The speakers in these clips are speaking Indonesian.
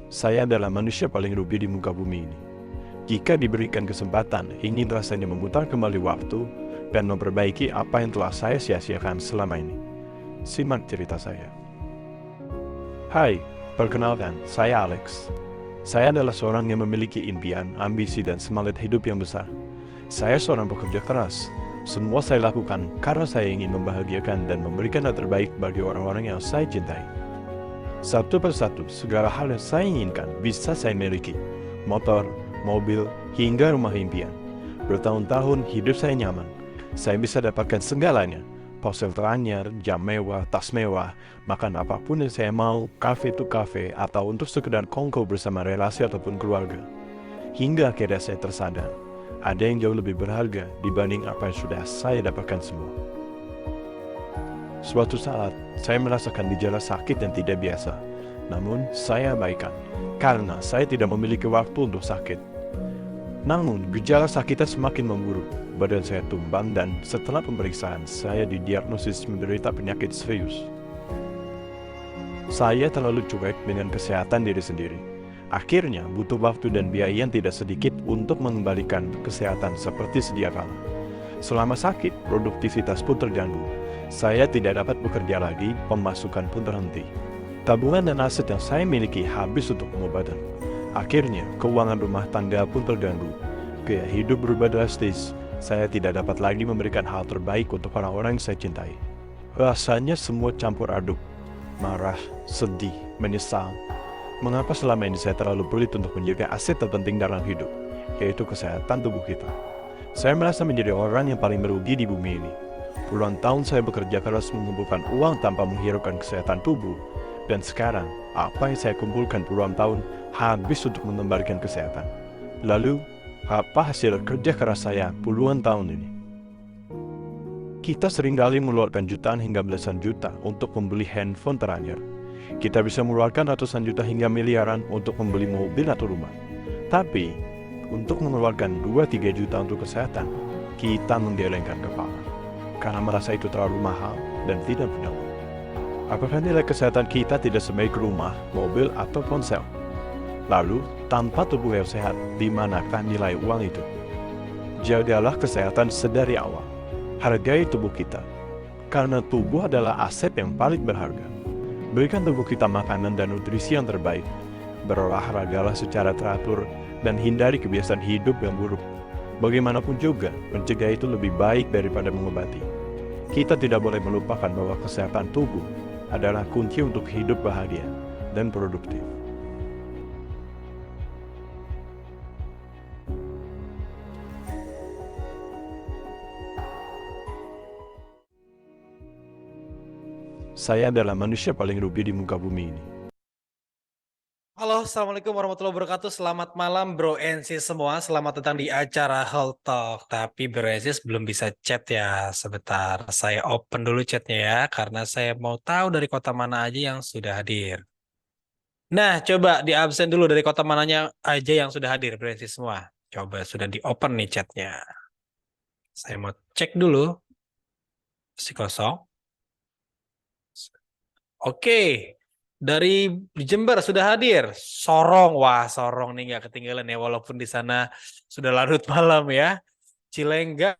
Saya adalah manusia paling rugi di muka bumi ini. Jika diberikan kesempatan, ingin rasanya memutar kembali waktu dan memperbaiki apa yang telah saya sia-siakan selama ini. Simak cerita saya. Hai, perkenalkan, saya Alex. Saya adalah seorang yang memiliki impian, ambisi, dan semangat hidup yang besar. Saya seorang pekerja keras. Semua saya lakukan karena saya ingin membahagiakan dan memberikan yang terbaik bagi orang-orang yang saya cintai. Satu persatu, segala hal yang saya inginkan bisa saya miliki. Motor, mobil, hingga rumah impian. Bertahun-tahun hidup saya nyaman. Saya bisa dapatkan segalanya. Ponsel teranyar, jam mewah, tas mewah, makan apapun yang saya mau, kafe to kafe, atau untuk sekedar kongko bersama relasi ataupun keluarga. Hingga akhirnya saya tersadar, ada yang jauh lebih berharga dibanding apa yang sudah saya dapatkan semua. Suatu saat, saya merasakan gejala sakit yang tidak biasa. Namun, saya abaikan, karena saya tidak memiliki waktu untuk sakit. Namun, gejala sakitnya semakin memburuk. Badan saya tumbang dan setelah pemeriksaan, saya didiagnosis menderita penyakit serius. Saya terlalu cuek dengan kesehatan diri sendiri. Akhirnya, butuh waktu dan biaya yang tidak sedikit untuk mengembalikan kesehatan seperti sedia kala. Selama sakit, produktivitas pun terganggu. Saya tidak dapat bekerja lagi, pemasukan pun terhenti. Tabungan dan aset yang saya miliki habis untuk pengobatan. Akhirnya, keuangan rumah tangga pun terganggu. Gaya hidup berubah drastis. Saya tidak dapat lagi memberikan hal terbaik untuk orang-orang yang saya cintai. Rasanya semua campur aduk. Marah, sedih, menyesal. Mengapa selama ini saya terlalu pelit untuk menjaga aset terpenting dalam hidup, yaitu kesehatan tubuh kita. Saya merasa menjadi orang yang paling merugi di bumi ini. Puluhan tahun saya bekerja keras mengumpulkan uang tanpa menghiraukan kesehatan tubuh. Dan sekarang, apa yang saya kumpulkan puluhan tahun habis untuk mengembalikan kesehatan. Lalu, apa hasil kerja keras saya puluhan tahun ini? Kita seringkali mengeluarkan jutaan hingga belasan juta untuk membeli handphone teranyar. Kita bisa mengeluarkan ratusan juta hingga miliaran untuk membeli mobil atau rumah. Tapi, untuk mengeluarkan 2-3 juta untuk kesehatan, kita menggelengkan kepala. Karena merasa itu terlalu mahal dan tidak punya uang. Apakah nilai kesehatan kita tidak sebaik rumah, mobil, atau ponsel? Lalu, tanpa tubuh yang sehat, di manakah nilai uang itu? Jagalah kesehatan sedari awal. Hargai tubuh kita. Karena tubuh adalah aset yang paling berharga. Berikan tubuh kita makanan dan nutrisi yang terbaik. Berolahragalah secara teratur dan hindari kebiasaan hidup yang buruk. Bagaimanapun juga, mencegah itu lebih baik daripada mengobati. Kita tidak boleh melupakan bahwa kesehatan tubuh adalah kunci untuk hidup bahagia dan produktif. Saya adalah manusia paling rugi di muka bumi ini. Halo, Assalamualaikum warahmatullahi wabarakatuh. Selamat malam Bro NC semua. Selamat datang di acara Health Talk. Tapi Bro NC belum bisa chat ya. Sebentar, saya open dulu chatnya ya. Karena saya mau tahu dari kota mana aja yang sudah hadir. Nah, coba di absen dulu dari kota mananya aja yang sudah hadir Bro NC semua. Coba sudah di open nih chatnya. Saya mau cek dulu. Si kosong. Oke. Dari Jember sudah hadir. Sorong, wah Sorong nih nggak ketinggalan ya walaupun di sana sudah larut malam ya. Cilenggang,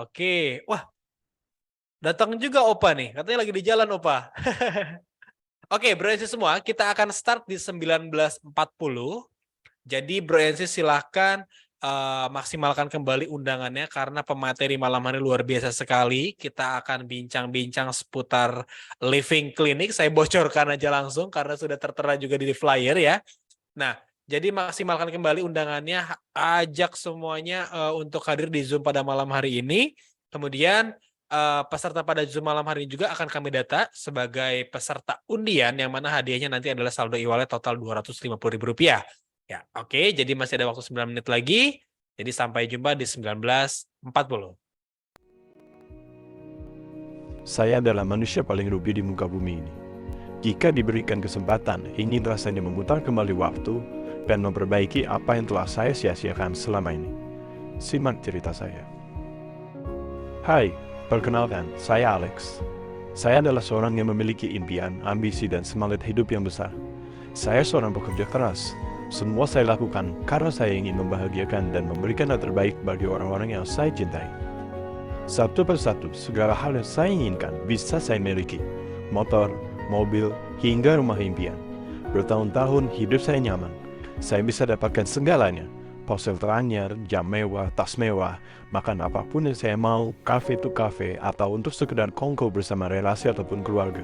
oke. Wah, datang juga Opa nih. Katanya lagi di jalan Opa. Oke, Bro NC semua, kita akan start di 19.40. Jadi Bro NC silahkan maksimalkan kembali undangannya karena pemateri malam hari luar biasa sekali. Kita akan bincang-bincang seputar living clinic. Saya bocorkan aja langsung karena sudah tertera juga di flyer ya. Nah, jadi maksimalkan kembali undangannya, ajak semuanya untuk hadir di Zoom pada malam hari ini. Kemudian peserta pada Zoom malam hari ini juga akan kami data sebagai peserta undian yang mana hadiahnya nanti adalah saldo e-wallet total Rp250.000. Ya, oke. Jadi masih ada waktu 9 menit lagi. Jadi sampai jumpa di 19.40. Saya adalah manusia paling rugi di muka bumi ini. Jika diberikan kesempatan, ingin rasanya memutar kembali waktu dan memperbaiki apa yang telah saya sia-siakan selama ini. Simak cerita saya. Hai, perkenalkan, saya Alex. Saya adalah seorang yang memiliki impian, ambisi, dan semangat hidup yang besar. Saya seorang pekerja keras. Semua saya lakukan karena saya ingin membahagiakan dan memberikan yang terbaik bagi orang-orang yang saya cintai. Satu persatu, segala hal yang saya inginkan bisa saya miliki. Motor, mobil, hingga rumah impian. Bertahun-tahun hidup saya nyaman. Saya bisa dapatkan segalanya. Ponsel teranyar, jam mewah, tas mewah, makan apapun yang saya mau, kafe to kafe, atau untuk sekedar kongko bersama relasi ataupun keluarga.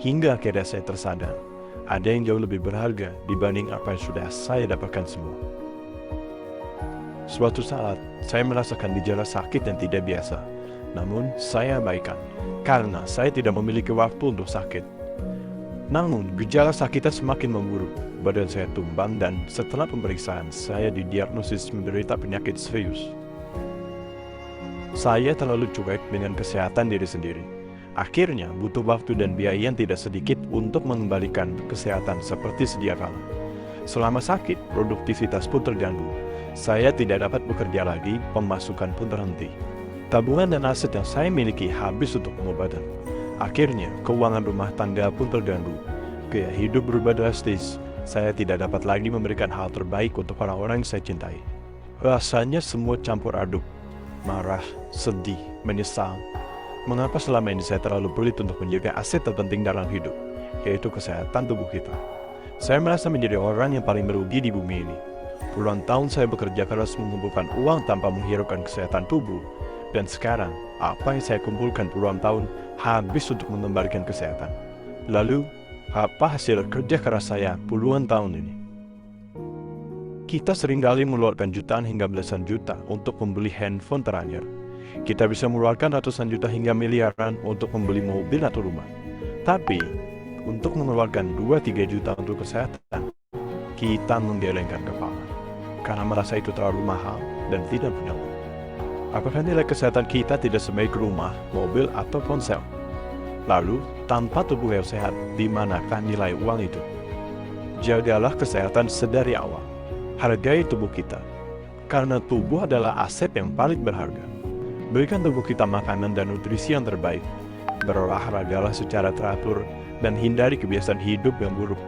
Hingga akhirnya saya tersadar, ada yang jauh lebih berharga dibanding apa yang sudah saya dapatkan semua. Suatu saat, saya merasakan gejala sakit yang tidak biasa. Namun, saya abaikan, karena saya tidak memiliki waktu untuk sakit. Namun, gejala sakitnya semakin memburuk. Badan saya tumbang dan setelah pemeriksaan, saya didiagnosis menderita penyakit serius. Saya terlalu cuek dengan kesehatan diri sendiri. Akhirnya, butuh waktu dan biaya yang tidak sedikit untuk mengembalikan kesehatan seperti sedia kala. Selama sakit, produktivitas pun terganggu. Saya tidak dapat bekerja lagi, pemasukan pun terhenti. Tabungan dan aset yang saya miliki habis untuk pengobatan. Akhirnya, keuangan rumah tangga pun terganggu. Gaya hidup berubah drastis. Saya tidak dapat lagi memberikan hal terbaik untuk orang-orang yang saya cintai. Rasanya semua campur aduk. Marah, sedih, menyesal. Mengapa selama ini saya terlalu pelit untuk menjaga aset terpenting dalam hidup, yaitu kesehatan tubuh kita? Saya merasa menjadi orang yang paling merugi di bumi ini. Puluhan tahun saya bekerja keras mengumpulkan uang tanpa menghiraukan kesehatan tubuh. Dan sekarang, apa yang saya kumpulkan puluhan tahun habis untuk mengembalikan kesehatan. Lalu, apa hasil kerja keras saya puluhan tahun ini? Kita seringkali mengeluarkan jutaan hingga belasan juta untuk membeli handphone teranyar. Kita bisa mengeluarkan ratusan juta hingga miliaran untuk membeli mobil atau rumah. Tapi, untuk mengeluarkan 2-3 juta untuk kesehatan, kita menggelengkan kepala. Karena merasa itu terlalu mahal dan tidak punya uang. Apakah nilai kesehatan kita tidak sebaik rumah, mobil, atau ponsel? Lalu, tanpa tubuh yang sehat, di manakah nilai uang itu? Jagalah kesehatan sedari awal. Hargai tubuh kita, karena tubuh adalah aset yang paling berharga. Berikan tubuh kita makanan dan nutrisi yang terbaik. Berolahragalah secara teratur, dan hindari kebiasaan hidup yang buruk.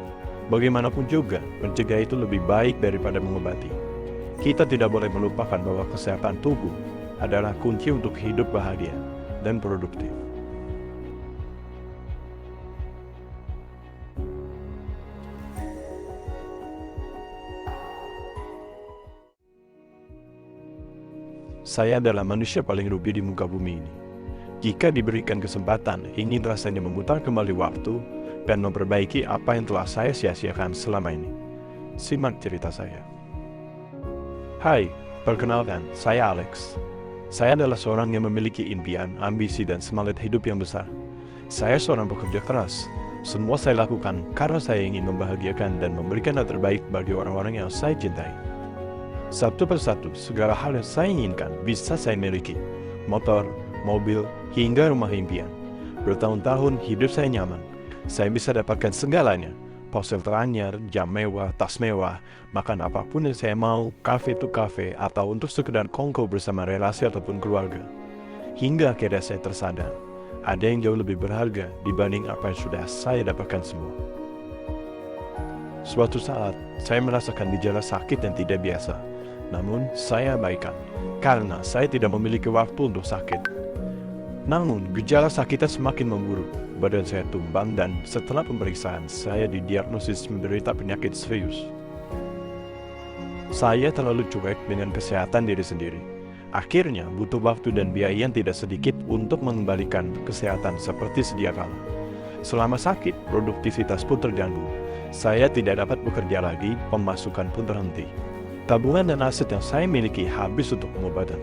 Bagaimanapun juga, mencegah itu lebih baik daripada mengobati. Kita tidak boleh melupakan bahwa kesehatan tubuh adalah kunci untuk hidup bahagia dan produktif. Saya adalah manusia paling rugi di muka bumi ini. Jika diberikan kesempatan, ingin rasanya memutar kembali waktu dan memperbaiki apa yang telah saya sia-siakan selama ini. Simak cerita saya. Hai, perkenalkan, saya Alex. Saya adalah seorang yang memiliki impian, ambisi, dan semangat hidup yang besar. Saya seorang pekerja keras. Semua saya lakukan karena saya ingin membahagiakan dan memberikan yang terbaik bagi orang-orang yang saya cintai. Satu persatu, segala hal yang saya inginkan bisa saya miliki. Motor, mobil, hingga rumah impian. Bertahun-tahun hidup saya nyaman. Saya bisa dapatkan segalanya. Ponsel teranyar, jam mewah, tas mewah, makan apapun yang saya mau, kafe to kafe, atau untuk sekedar kongko bersama relasi ataupun keluarga. Hingga akhirnya saya tersadar, ada yang jauh lebih berharga dibanding apa yang sudah saya dapatkan semua. Suatu saat, saya merasakan gejala sakit yang tidak biasa. Namun, saya abaikan, karena saya tidak memiliki waktu untuk sakit. Namun, gejala sakitnya semakin memburuk. Badan saya tumbang dan setelah pemeriksaan, saya didiagnosis menderita penyakit serius. Saya terlalu cuek dengan kesehatan diri sendiri. Akhirnya, butuh waktu dan biaya yang tidak sedikit untuk mengembalikan kesehatan seperti sedia kala. Selama sakit, produktivitas pun terganggu. Saya tidak dapat bekerja lagi, pemasukan pun terhenti. Tabungan dan aset yang saya miliki habis untuk pengobatan.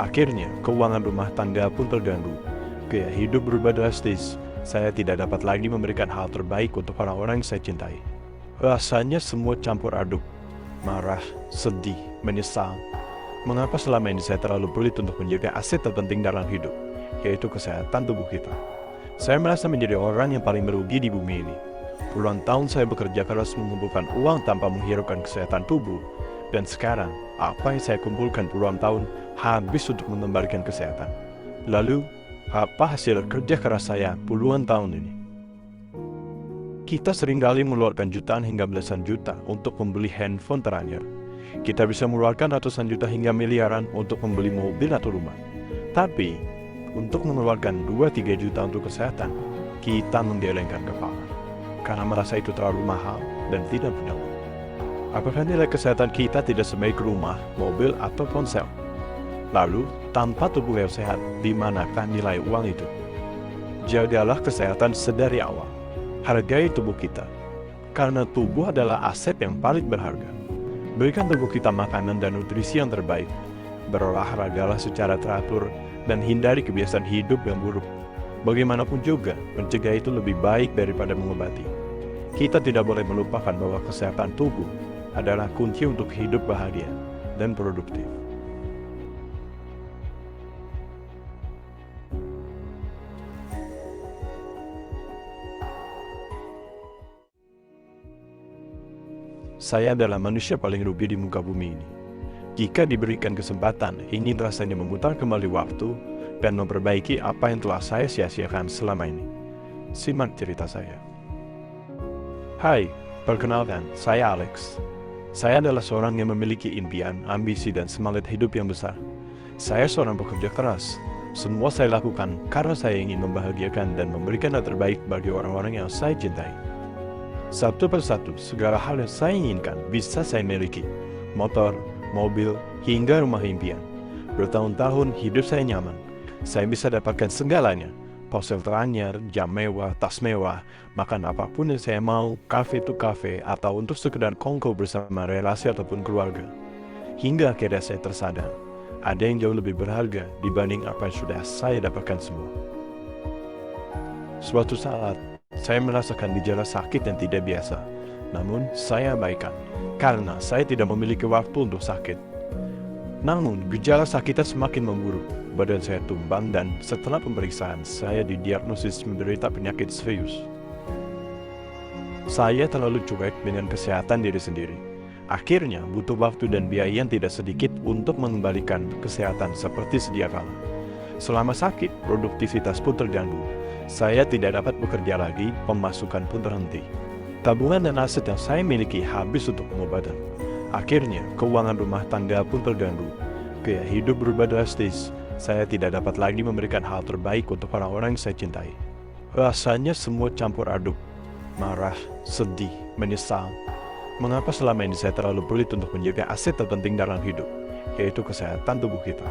Akhirnya, keuangan rumah tangga pun terganggu. Gaya hidup berubah drastis. Saya tidak dapat lagi memberikan hal terbaik untuk orang-orang yang saya cintai. Rasanya semua campur aduk. Marah, sedih, menyesal. Mengapa selama ini saya terlalu pelit untuk menjaga aset terpenting dalam hidup, yaitu kesehatan tubuh kita? Saya merasa menjadi orang yang paling merugi di bumi ini. Puluhan tahun saya bekerja keras mengumpulkan uang tanpa menghiraukan kesehatan tubuh. Dan sekarang, apa yang saya kumpulkan puluhan tahun habis untuk mengembalikan kesehatan. Lalu, apa hasil kerja keras saya puluhan tahun ini? Kita seringkali mengeluarkan jutaan hingga belasan juta untuk membeli handphone teranyar. Kita bisa mengeluarkan ratusan juta hingga miliaran untuk membeli mobil atau rumah. Tapi, untuk mengeluarkan 2-3 juta untuk kesehatan, kita menggelengkan kepala. Karena merasa itu terlalu mahal dan tidak punya uang. Apakah nilai kesehatan kita tidak sebaik rumah, mobil, atau ponsel? Lalu, tanpa tubuh yang sehat, di manakah nilai uang itu? Jagalah kesehatan sedari awal. Hargai tubuh kita, karena tubuh adalah aset yang paling berharga. Berikan tubuh kita makanan dan nutrisi yang terbaik. Berolahragalah secara teratur dan hindari kebiasaan hidup yang buruk. Bagaimanapun juga, mencegah itu lebih baik daripada mengobati. Kita tidak boleh melupakan bahwa kesehatan tubuh adalah kunci untuk hidup bahagia dan produktif. Saya adalah manusia paling rugi di muka bumi ini. Jika diberikan kesempatan, ingin rasanya memutar kembali waktu dan memperbaiki apa yang telah saya sia-siakan selama ini. Simak cerita saya. Hai, perkenalkan, saya Alex. Saya adalah seorang yang memiliki impian, ambisi, dan semangat hidup yang besar. Saya seorang pekerja keras. Semua saya lakukan karena saya ingin membahagiakan dan memberikan yang terbaik bagi orang-orang yang saya cintai. Satu persatu, segala hal yang saya inginkan bisa saya miliki. Motor, mobil, hingga rumah impian. Bertahun-tahun hidup saya nyaman. Saya bisa dapatkan segalanya. Ponsel teranyar, jam mewah, tas mewah, makan apapun yang saya mau, kafe to kafe, atau untuk sekedar kongko bersama relasi ataupun keluarga. Hingga akhirnya saya tersadar, ada yang jauh lebih berharga dibanding apa yang sudah saya dapatkan semua. Suatu saat, saya merasakan gejala sakit yang tidak biasa. Namun, saya abaikan karena saya tidak memiliki waktu untuk sakit. Namun, gejala sakitnya semakin memburuk. Badan saya tumbang dan setelah pemeriksaan, saya didiagnosis menderita penyakit serius. Saya terlalu cuek dengan kesehatan diri sendiri. Akhirnya, butuh waktu dan biaya yang tidak sedikit untuk mengembalikan kesehatan seperti sedia kala. Selama sakit, produktivitas pun terganggu. Saya tidak dapat bekerja lagi, pemasukan pun terhenti. Tabungan dan aset yang saya miliki habis untuk pengobatan. Akhirnya, keuangan rumah tangga pun terganggu. Gaya hidup berubah drastis. Saya tidak dapat lagi memberikan hal terbaik untuk orang-orang yang saya cintai. Rasanya semua campur aduk. Marah, sedih, menyesal. Mengapa selama ini saya terlalu pelit untuk menjaga aset terpenting dalam hidup, yaitu kesehatan tubuh kita?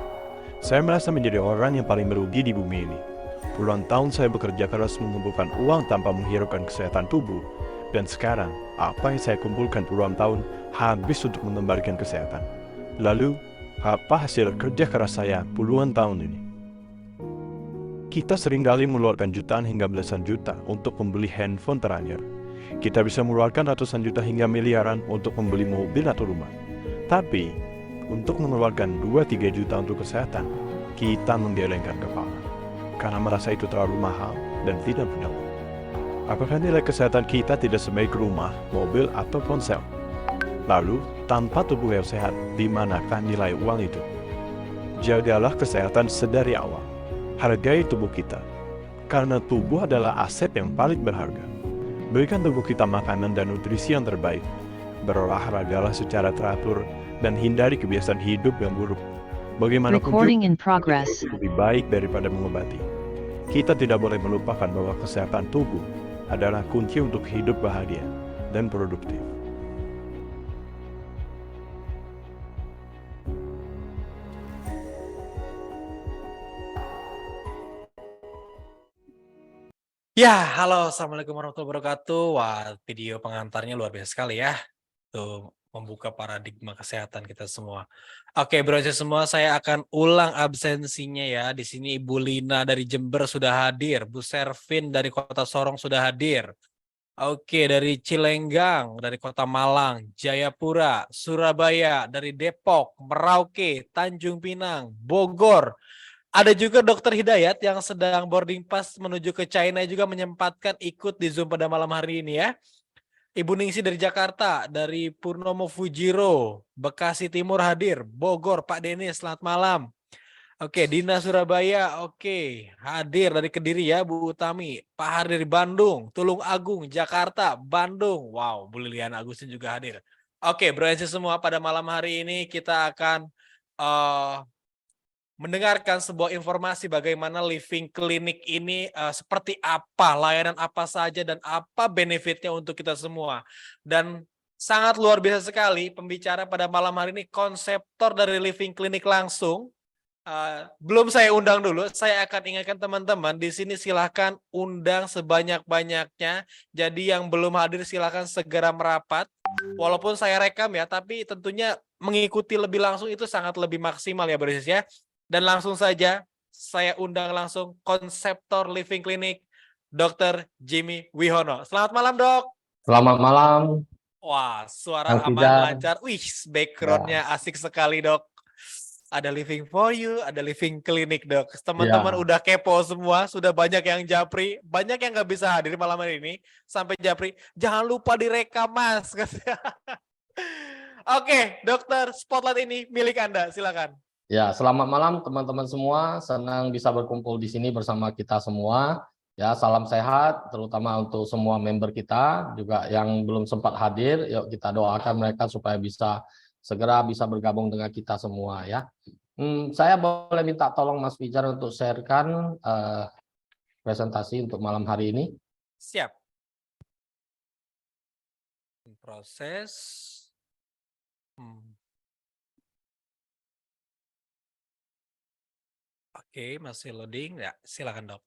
Saya merasa menjadi orang yang paling merugi di bumi ini. Puluhan tahun saya bekerja keras mengumpulkan uang tanpa menghiraukan kesehatan tubuh. Dan sekarang, apa yang saya kumpulkan puluhan tahun habis untuk mengembalikan kesehatan. Lalu, apa hasil kerja keras saya puluhan tahun ini? Kita seringkali mengeluarkan jutaan hingga belasan juta untuk membeli handphone teranyar. Kita bisa mengeluarkan ratusan juta hingga miliaran untuk membeli mobil atau rumah. Tapi, untuk mengeluarkan 2-3 juta untuk kesehatan, kita menggelengkan kepala. Karena merasa itu terlalu mahal dan tidak punya uang. Apakah nilai kesehatan kita tidak sebaik rumah, mobil, atau ponsel? Lalu, tanpa tubuh yang sehat, di manakah nilai uang itu? Jagalah kesehatan sedari awal. Hargai tubuh kita, karena tubuh adalah aset yang paling berharga. Berikan tubuh kita makanan dan nutrisi yang terbaik. Berolahragalah secara teratur dan hindari kebiasaan hidup yang buruk. Bagaimanapun Recording juga, in progress. lebih baik daripada mengobati. Kita tidak boleh melupakan bahwa kesehatan tubuh adalah kunci untuk hidup bahagia dan produktif. Ya, halo, assalamualaikum warahmatullahi wabarakatuh. Wah, video pengantarnya luar biasa sekali ya. Tuh, membuka paradigma kesehatan kita semua. Oke, bro, semua, saya akan ulang absensinya ya. Di sini Ibu Lina dari Jember sudah hadir. Bu Servin dari Kota Sorong sudah hadir. Oke, dari Cilenggang, dari Kota Malang, Jayapura, Surabaya, dari Depok, Merauke, Tanjung Pinang, Bogor. Ada juga Dokter Hidayat yang sedang boarding pass menuju ke China juga menyempatkan ikut di Zoom pada malam hari ini ya. Ibu Ningsi dari Jakarta, dari Purnomo Fujiro, Bekasi Timur hadir, Bogor, Pak Denis, selamat malam. Oke, Dina Surabaya, oke. Hadir dari Kediri ya, Bu Utami. Pak Har dari Bandung, Tulung Agung, Jakarta, Bandung. Wow, Bu Liliana Agustin juga hadir. Oke, Bro Ensi semua, pada malam hari ini kita akan eh, mendengarkan sebuah informasi bagaimana living clinic ini seperti apa, layanan apa saja, dan apa benefitnya untuk kita semua. Dan sangat luar biasa sekali pembicara pada malam hari ini, konseptor dari living clinic langsung. Belum saya undang dulu, saya akan ingatkan teman-teman di sini silahkan undang sebanyak-banyaknya. Jadi yang belum hadir silahkan segera merapat. Walaupun saya rekam ya, tapi tentunya mengikuti lebih langsung itu sangat lebih maksimal ya Bro ya. Dan langsung saja saya undang langsung konseptor Living Clinic, Dr. Jimmy Wihono. Selamat malam dok. Selamat malam, Wah, suara Kang aman, Fijar. lancar. Wih, Ya, backgroundnya asik sekali dok. Ada Living for You, ada Living Clinic dok. Teman-teman ya. udah kepo semua, sudah banyak yang japri, banyak yang nggak bisa hadir malam hari ini. Sampai japri, jangan lupa direkam mas. Oke, dokter, spotlight ini milik Anda, silakan. Ya, selamat malam teman-teman semua. Senang bisa berkumpul di sini bersama kita semua. Ya, salam sehat, terutama untuk semua member kita, juga yang belum sempat hadir. Yuk kita doakan mereka supaya segera bisa bergabung dengan kita semua ya. Saya boleh minta tolong Mas Fijar untuk sharekan presentasi untuk malam hari ini. Siap. Proses. Oke, masih loading ya. Silakan dok.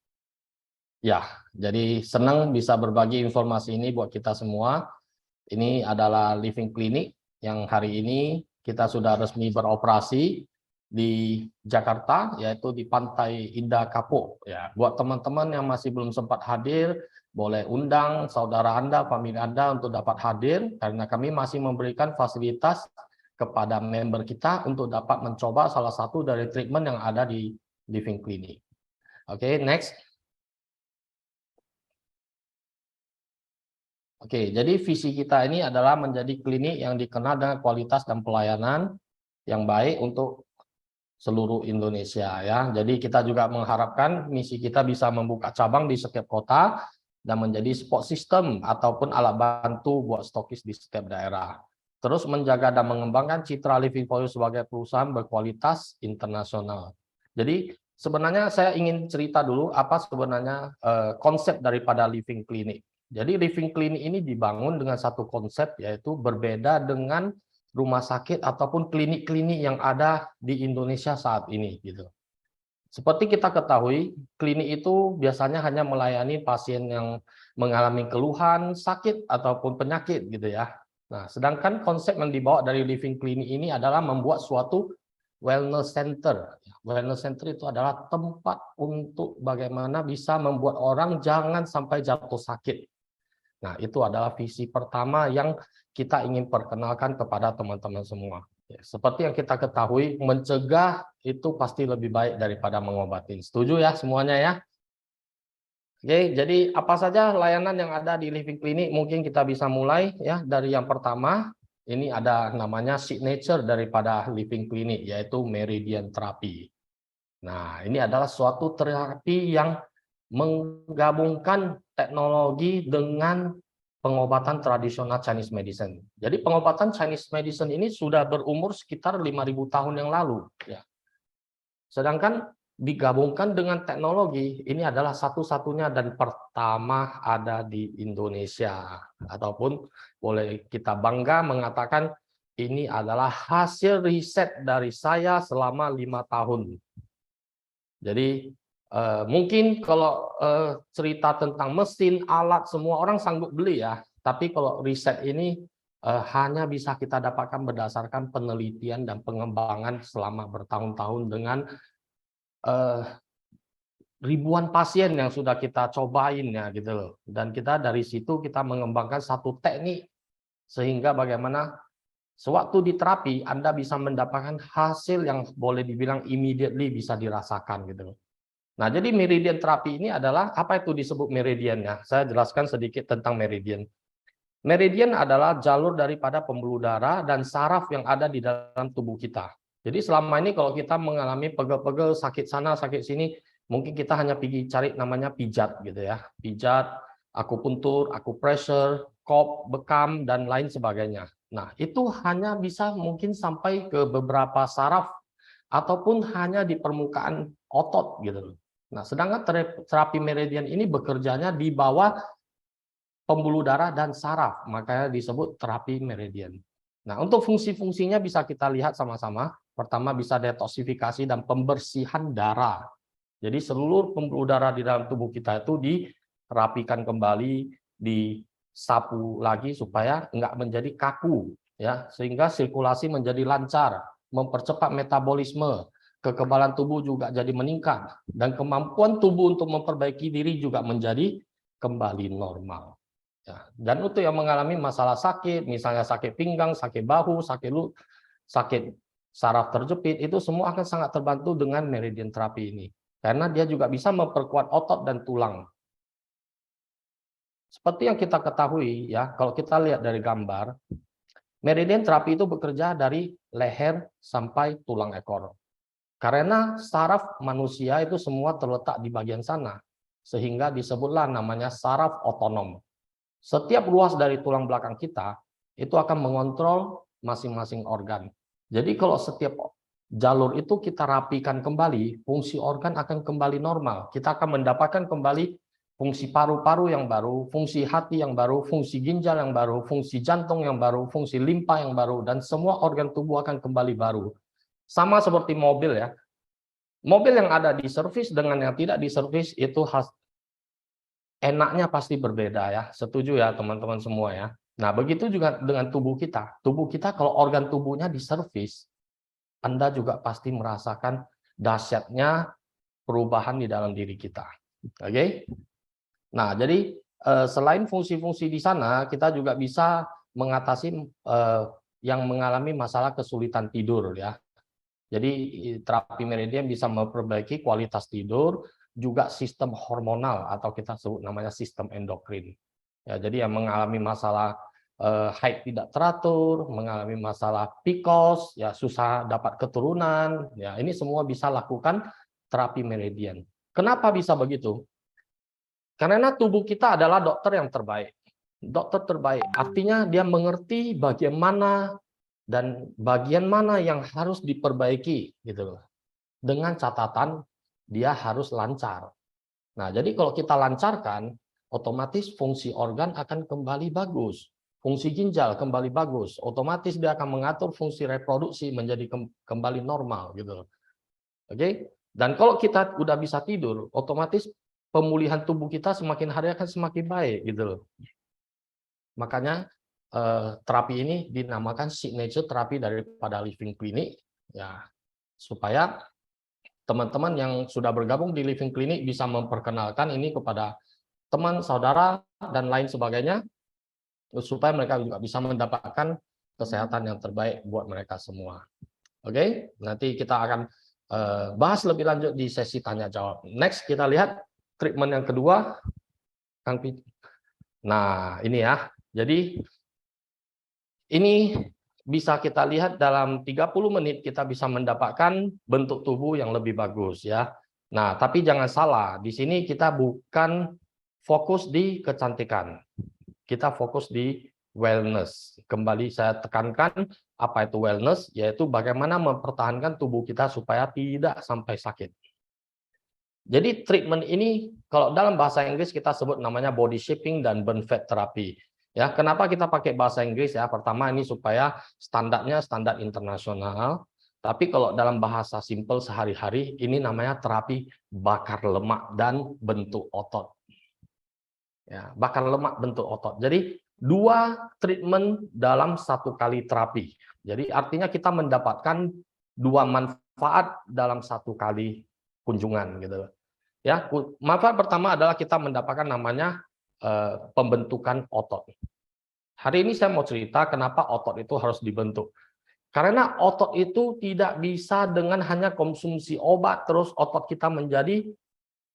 Ya, jadi senang bisa berbagi informasi ini buat kita semua. Ini adalah Living Clinic yang hari ini kita sudah resmi beroperasi di Jakarta, yaitu di Pantai Indah Kapuk. Ya, buat teman-teman yang masih belum sempat hadir, boleh undang saudara Anda, famili Anda untuk dapat hadir, karena kami masih memberikan fasilitas kepada member kita untuk dapat mencoba salah satu dari treatment yang ada di Living Clinic. Oke, next. Oke, jadi visi kita ini adalah menjadi klinik yang dikenal dengan kualitas dan pelayanan yang baik untuk seluruh Indonesia ya. Jadi kita juga mengharapkan misi kita bisa membuka cabang di setiap kota dan menjadi support system ataupun alat bantu buat stokis di setiap daerah. Terus menjaga dan mengembangkan citra Living for You sebagai perusahaan berkualitas internasional. Jadi sebenarnya saya ingin cerita dulu apa sebenarnya konsep daripada Living Clinic. Jadi Living Clinic ini dibangun dengan satu konsep, yaitu berbeda dengan rumah sakit ataupun klinik-klinik yang ada di Indonesia saat ini gitu. Seperti kita ketahui, klinik itu biasanya hanya melayani pasien yang mengalami keluhan, sakit ataupun penyakit gitu ya. Nah, sedangkan konsep yang dibawa dari Living Clinic ini adalah membuat suatu wellness center. Wellness center itu adalah tempat untuk bagaimana bisa membuat orang jangan sampai jatuh sakit. Nah, itu adalah visi pertama yang kita ingin perkenalkan kepada teman-teman semua. Seperti yang kita ketahui, mencegah itu pasti lebih baik daripada mengobati. Setuju ya semuanya ya? Oke, jadi apa saja layanan yang ada di Living Clinic? Mungkin kita bisa mulai ya dari yang pertama. Ini ada namanya signature daripada Living Clinic, yaitu Meridian Therapy. Nah, ini adalah suatu terapi yang menggabungkan teknologi dengan pengobatan tradisional Chinese medicine. Jadi pengobatan Chinese medicine ini sudah berumur sekitar 5.000 tahun yang lalu. Ya. Sedangkan digabungkan dengan teknologi, ini adalah satu-satunya dan pertama ada di Indonesia. Ataupun boleh kita bangga mengatakan ini adalah hasil riset dari saya selama 5 tahun. Jadi mungkin kalau cerita tentang mesin, alat, semua orang sanggup beli ya. Tapi kalau riset ini hanya bisa kita dapatkan berdasarkan penelitian dan pengembangan selama bertahun-tahun dengan ribuan pasien yang sudah kita cobain ya gitu loh. Dan kita dari situ kita mengembangkan satu teknik sehingga bagaimana sewaktu di terapi Anda bisa mendapatkan hasil yang boleh dibilang immediately bisa dirasakan gitu loh. Nah, jadi meridian terapi ini adalah apa itu disebut meridiannya? Saya jelaskan sedikit tentang meridian. Meridian adalah jalur daripada pembuluh darah dan saraf yang ada di dalam tubuh kita. Jadi selama ini kalau kita mengalami pegel-pegel, sakit sana, sakit sini, mungkin kita hanya pergi cari namanya pijat gitu ya. Pijat, akupuntur, akupressure, kop, bekam, dan lain sebagainya. Nah, itu hanya bisa mungkin sampai ke beberapa saraf ataupun hanya di permukaan otot gitu. Nah, sedangkan terapi meridian ini bekerjanya di bawah pembuluh darah dan saraf, makanya disebut terapi meridian. Nah, untuk fungsi-fungsinya bisa kita lihat sama-sama. Pertama bisa detoksifikasi dan pembersihan darah. Jadi seluruh pembuluh darah di dalam tubuh kita itu dirapikan kembali, disapu lagi supaya nggak menjadi kaku, ya, sehingga sirkulasi menjadi lancar, mempercepat metabolisme, kekebalan tubuh juga jadi meningkat, dan kemampuan tubuh untuk memperbaiki diri juga menjadi kembali normal. Ya, dan untuk yang mengalami masalah sakit, misalnya sakit pinggang, sakit bahu, sakit saraf terjepit, itu semua akan sangat terbantu dengan meridian terapi ini. Karena dia juga bisa memperkuat otot dan tulang. Seperti yang kita ketahui, ya, kalau kita lihat dari gambar, meridian terapi itu bekerja dari leher sampai tulang ekor. Karena saraf manusia itu semua terletak di bagian sana, sehingga disebutlah namanya saraf otonom. Setiap ruas dari tulang belakang kita itu akan mengontrol masing-masing organ. Jadi kalau setiap jalur itu kita rapikan kembali, fungsi organ akan kembali normal. Kita akan mendapatkan kembali fungsi paru-paru yang baru, fungsi hati yang baru, fungsi ginjal yang baru, fungsi jantung yang baru, fungsi limpa yang baru, dan semua organ tubuh akan kembali baru. Sama seperti mobil ya. Mobil yang ada di servis dengan yang tidak di servis itu enaknya pasti berbeda ya. Setuju ya teman-teman semua ya. Nah, begitu juga dengan tubuh kita. Tubuh kita kalau organ tubuhnya diservis, Anda juga pasti merasakan dahsyatnya perubahan di dalam diri kita. Oke? Nah, jadi selain fungsi-fungsi di sana, kita juga bisa mengatasi yang mengalami masalah kesulitan tidur ya. Jadi terapi meridian bisa memperbaiki kualitas tidur, juga sistem hormonal atau kita sebut namanya sistem endokrin. Ya, jadi yang mengalami masalah haid tidak teratur, mengalami masalah PCOS, ya susah dapat keturunan, ya ini semua bisa lakukan terapi meridian. Kenapa bisa begitu? Karena tubuh kita adalah dokter yang terbaik. Dokter terbaik artinya dia mengerti bagaimana dan bagian mana yang harus diperbaiki gitu loh. Dengan catatan dia harus lancar. Nah, jadi kalau kita lancarkan, otomatis fungsi organ akan kembali bagus. Fungsi ginjal kembali bagus, otomatis dia akan mengatur fungsi reproduksi menjadi kembali normal gitu. Oke? Dan kalau kita udah bisa tidur, otomatis pemulihan tubuh kita semakin hari akan semakin baik gitu loh. Makanya terapi ini dinamakan signature terapi daripada Living Clinic ya, supaya teman-teman yang sudah bergabung di Living Clinic bisa memperkenalkan ini kepada teman, saudara, dan lain sebagainya, supaya mereka juga bisa mendapatkan kesehatan yang terbaik buat mereka semua. Oke, nanti kita akan bahas lebih lanjut di sesi tanya jawab. Next kita lihat treatment yang kedua, Kang Pi. Nah, ini ya. Jadi ini bisa kita lihat dalam 30 menit kita bisa mendapatkan bentuk tubuh yang lebih bagus ya. Nah, tapi jangan salah, di sini kita bukan fokus di kecantikan. Kita fokus di wellness. Kembali saya tekankan apa itu wellness, yaitu bagaimana mempertahankan tubuh kita supaya tidak sampai sakit. Jadi treatment ini kalau dalam bahasa Inggris kita sebut namanya body shaping dan burn fat therapy. Ya, kenapa kita pakai bahasa Inggris ya? Pertama ini supaya standarnya standar internasional. Tapi kalau dalam bahasa simple sehari-hari ini namanya terapi bakar lemak dan bentuk otot. Ya, bakar lemak bentuk otot. Jadi 2 treatment dalam 1 kali terapi. Jadi artinya kita mendapatkan 2 manfaat dalam 1 kali kunjungan gitu. Ya, manfaat pertama adalah kita mendapatkan namanya pembentukan otot. Hari ini saya mau cerita kenapa otot itu harus dibentuk. Karena otot itu tidak bisa dengan hanya konsumsi obat terus otot kita menjadi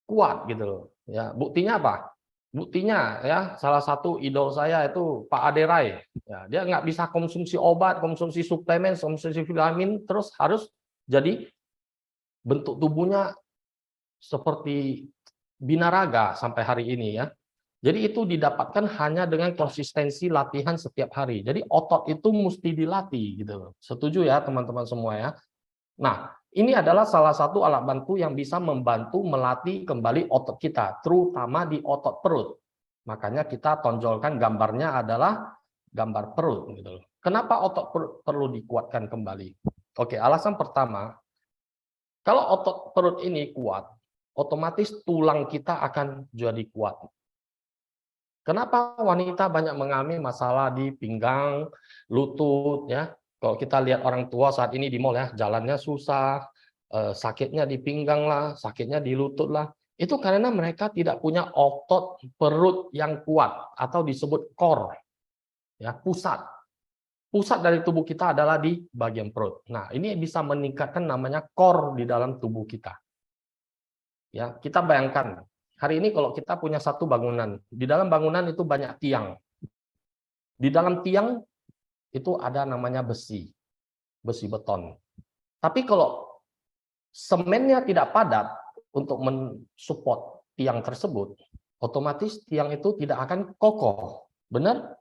kuat gitu loh. Ya, buktinya apa? Buktinya ya salah satu idol saya itu Pak Aderai. Ya, dia nggak bisa konsumsi obat, konsumsi suplemen, konsumsi vitamin terus harus Jadi bentuk tubuhnya seperti binaraga sampai hari ini ya. Jadi itu didapatkan hanya dengan konsistensi latihan setiap hari. Jadi otot itu mesti dilatih gitu. Setuju ya teman-teman semua ya. Nah, ini adalah salah satu alat bantu yang bisa membantu melatih kembali otot kita, terutama di otot perut. Makanya kita tonjolkan gambarnya adalah gambar perut gitu. Kenapa otot perut perlu dikuatkan kembali? Oke, alasan pertama, kalau otot perut ini kuat, otomatis tulang kita akan jadi kuat. Kenapa wanita banyak mengalami masalah di pinggang, lutut ya? Kalau kita lihat orang tua saat ini di mall ya, jalannya susah, sakitnya di pinggang lah, sakitnya di lutut lah. Itu karena mereka tidak punya otot perut yang kuat atau disebut core, ya pusat. Pusat dari tubuh kita adalah di bagian perut. Nah, ini bisa meningkatkan namanya core di dalam tubuh kita. Ya, kita bayangkan hari ini kalau kita punya satu bangunan, di dalam bangunan itu banyak tiang. Di dalam tiang itu ada namanya besi beton. Tapi kalau semennya tidak padat untuk mensupport tiang tersebut, otomatis tiang itu tidak akan kokoh. Benar?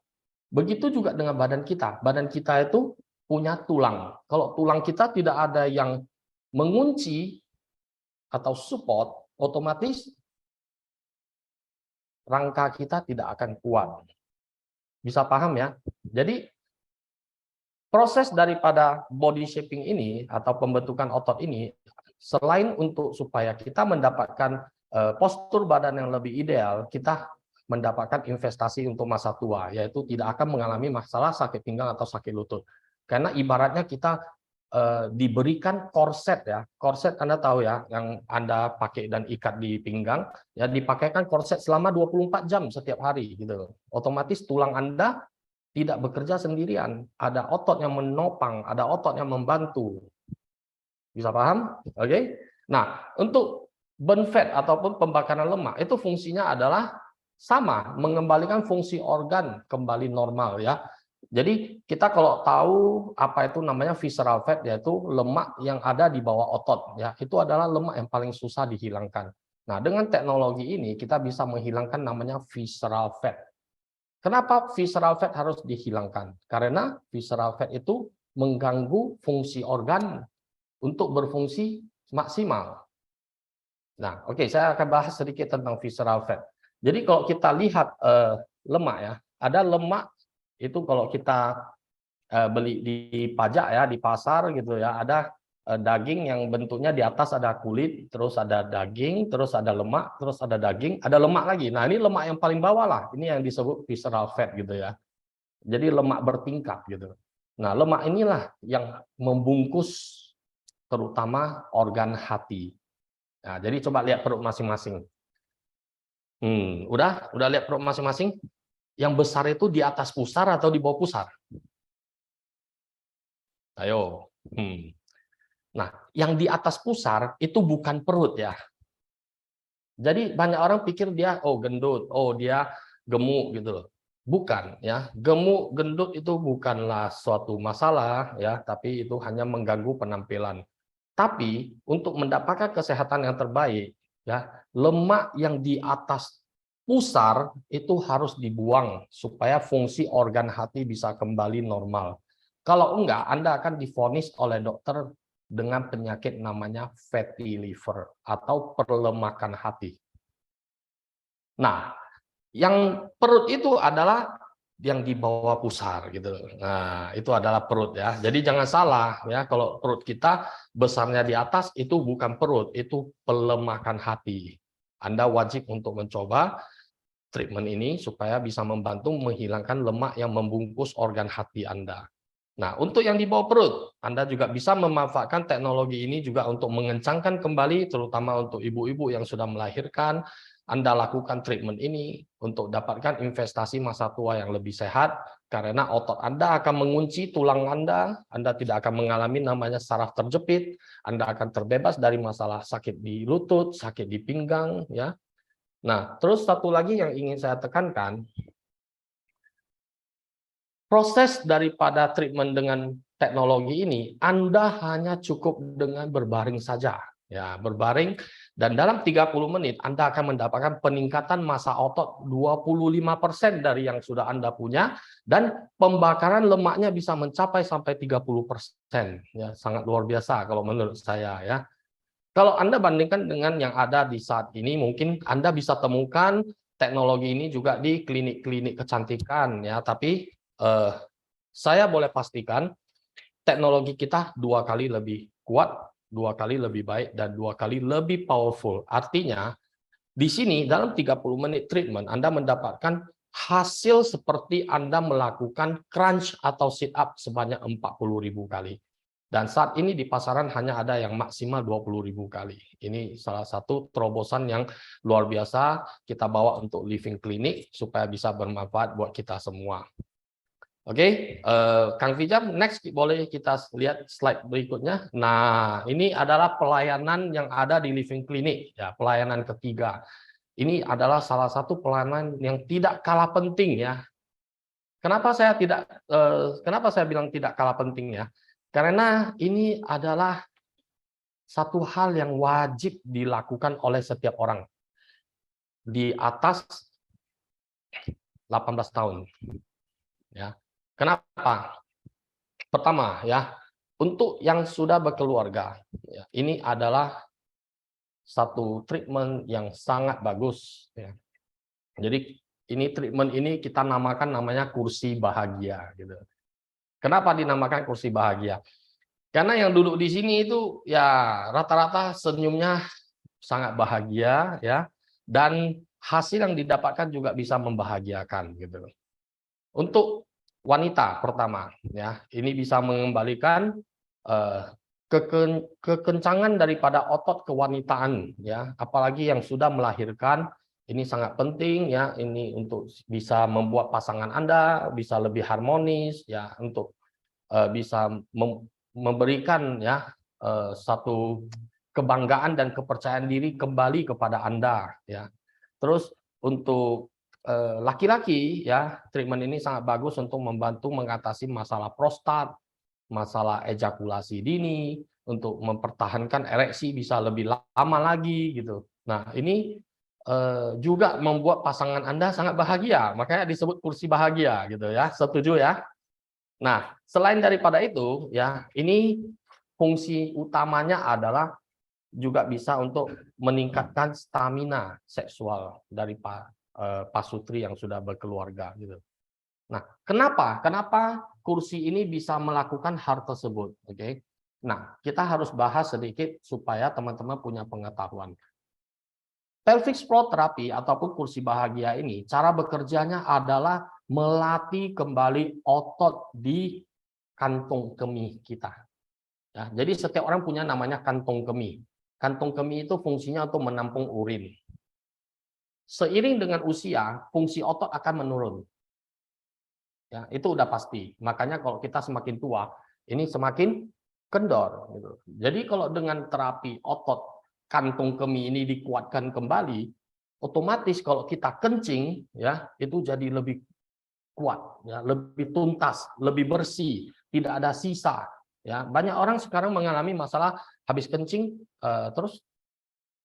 Begitu juga dengan badan kita. Badan kita itu punya tulang. Kalau tulang kita tidak ada yang mengunci atau support, otomatis rangka kita tidak akan kuat. Bisa paham ya? Jadi proses daripada body shaping ini atau pembentukan otot ini, selain untuk supaya kita mendapatkan postur badan yang lebih ideal, kita mendapatkan investasi untuk masa tua, yaitu tidak akan mengalami masalah sakit pinggang atau sakit lutut. Karena ibaratnya kita diberikan korset ya. Korset Anda tahu ya, yang Anda pakai dan ikat di pinggang, ya dipakaikan korset selama 24 jam setiap hari gitu. Otomatis tulang Anda tidak bekerja sendirian, ada otot yang menopang, ada otot yang membantu. Bisa paham? Oke. Nah, untuk burn fat ataupun pembakaran lemak itu fungsinya adalah sama, mengembalikan fungsi organ kembali normal ya. Jadi kita kalau tahu apa itu namanya visceral fat, yaitu lemak yang ada di bawah otot ya, itu adalah lemak yang paling susah dihilangkan. Nah, dengan teknologi ini kita bisa menghilangkan namanya visceral fat. Kenapa visceral fat harus dihilangkan? Karena visceral fat itu mengganggu fungsi organ untuk berfungsi maksimal. Nah, oke, saya akan bahas sedikit tentang visceral fat. Jadi kalau kita lihat lemak ya, ada lemak itu kalau kita beli di pajak ya, di pasar gitu ya, ada daging yang bentuknya di atas ada kulit, terus ada daging, terus ada lemak, terus ada daging, ada lemak lagi. Nah, ini lemak yang paling bawah lah, ini yang disebut visceral fat gitu ya. Jadi lemak bertingkat gitu. Nah, lemak inilah yang membungkus terutama organ hati. Nah, jadi coba lihat perut masing-masing. Udah lihat perut masing-masing? Yang besar itu di atas pusar atau di bawah pusar? Ayo. Nah, yang di atas pusar itu bukan perut ya. Jadi banyak orang pikir dia gendut, dia gemuk gitu loh. Bukan ya. Gemuk, gendut itu bukanlah suatu masalah ya, tapi itu hanya mengganggu penampilan. Tapi untuk mendapatkan kesehatan yang terbaik ya, lemak yang di atas pusar itu harus dibuang supaya fungsi organ hati bisa kembali normal. Kalau enggak, Anda akan divonis oleh dokter dengan penyakit namanya fatty liver atau perlemakan hati. Nah, yang perut itu adalah yang di bawah pusar gitu. Nah, itu adalah perut ya. Jadi jangan salah ya, kalau perut kita besarnya di atas itu bukan perut, itu pelemakan hati. Anda wajib untuk mencoba treatment ini supaya bisa membantu menghilangkan lemak yang membungkus organ hati Anda. Nah, untuk yang di bawah perut, Anda juga bisa memanfaatkan teknologi ini juga untuk mengencangkan kembali, terutama untuk ibu-ibu yang sudah melahirkan. Anda lakukan treatment ini untuk dapatkan investasi masa tua yang lebih sehat, karena otot Anda akan mengunci tulang Anda tidak akan mengalami namanya saraf terjepit, Anda akan terbebas dari masalah sakit di lutut, sakit di pinggang, ya. Nah, terus satu lagi yang ingin saya tekankan, proses daripada treatment dengan teknologi ini, Anda hanya cukup dengan berbaring saja. Ya, berbaring, dan dalam 30 menit Anda akan mendapatkan peningkatan massa otot 25% dari yang sudah Anda punya, dan pembakaran lemaknya bisa mencapai sampai 30%. Ya, sangat luar biasa kalau menurut saya ya. Kalau Anda bandingkan dengan yang ada di saat ini, mungkin Anda bisa temukan teknologi ini juga di klinik-klinik kecantikan ya, tapi saya boleh pastikan teknologi kita 2 kali lebih kuat, 2 kali lebih baik, dan 2 kali lebih powerful. Artinya, di sini dalam 30 menit treatment, Anda mendapatkan hasil seperti Anda melakukan crunch atau sit up sebanyak 40.000 kali. Dan saat ini di pasaran hanya ada yang maksimal 20.000 kali. Ini salah satu terobosan yang luar biasa kita bawa untuk living clinic supaya bisa bermanfaat buat kita semua. Oke, Kang Fijam, next boleh kita lihat slide berikutnya. Nah, ini adalah pelayanan yang ada di living clinic, ya, pelayanan ketiga. Ini adalah salah satu pelayanan yang tidak kalah penting ya. Kenapa saya bilang tidak kalah penting ya? Karena ini adalah satu hal yang wajib dilakukan oleh setiap orang di atas 18 tahun. Ya. Kenapa? Pertama ya, untuk yang sudah berkeluarga, ya, ini adalah satu treatment yang sangat bagus. Ya. Jadi ini treatment ini kita namakan namanya kursi bahagia. Gitu. Kenapa dinamakan kursi bahagia? Karena yang duduk di sini itu ya rata-rata senyumnya sangat bahagia ya, dan hasil yang didapatkan juga bisa membahagiakan gitu. Untuk wanita pertama ya, ini bisa mengembalikan kekencangan daripada otot kewanitaan ya, apalagi yang sudah melahirkan. Ini sangat penting ya, ini untuk bisa membuat pasangan Anda bisa lebih harmonis ya, untuk bisa memberikan ya satu kebanggaan dan kepercayaan diri kembali kepada Anda ya. Terus untuk laki-laki ya, treatment ini sangat bagus untuk membantu mengatasi masalah prostat, masalah ejakulasi dini, untuk mempertahankan ereksi bisa lebih lama lagi gitu. Nah, ini juga membuat pasangan Anda sangat bahagia, makanya disebut kursi bahagia gitu ya. Setuju ya? Nah, selain daripada itu ya, ini fungsi utamanya adalah juga bisa untuk meningkatkan stamina seksual dari pasutri yang sudah berkeluarga gitu. Nah, kenapa kursi ini bisa melakukan hal tersebut? Oke. Nah, kita harus bahas sedikit supaya teman-teman punya pengetahuan. Pelvic floor therapy ataupun kursi bahagia ini, cara bekerjanya adalah melatih kembali otot di kantung kemih kita. Ya, jadi setiap orang punya namanya kantung kemih. Kantung kemih itu fungsinya untuk menampung urin. Seiring dengan usia, fungsi otot akan menurun. Ya, itu udah pasti. Makanya kalau kita semakin tua, ini semakin kendor. Gitu. Jadi kalau dengan terapi otot kantung kemih ini dikuatkan kembali, otomatis kalau kita kencing, ya itu jadi lebih kuat, ya, lebih tuntas, lebih bersih, tidak ada sisa. Ya, banyak orang sekarang mengalami masalah habis kencing, terus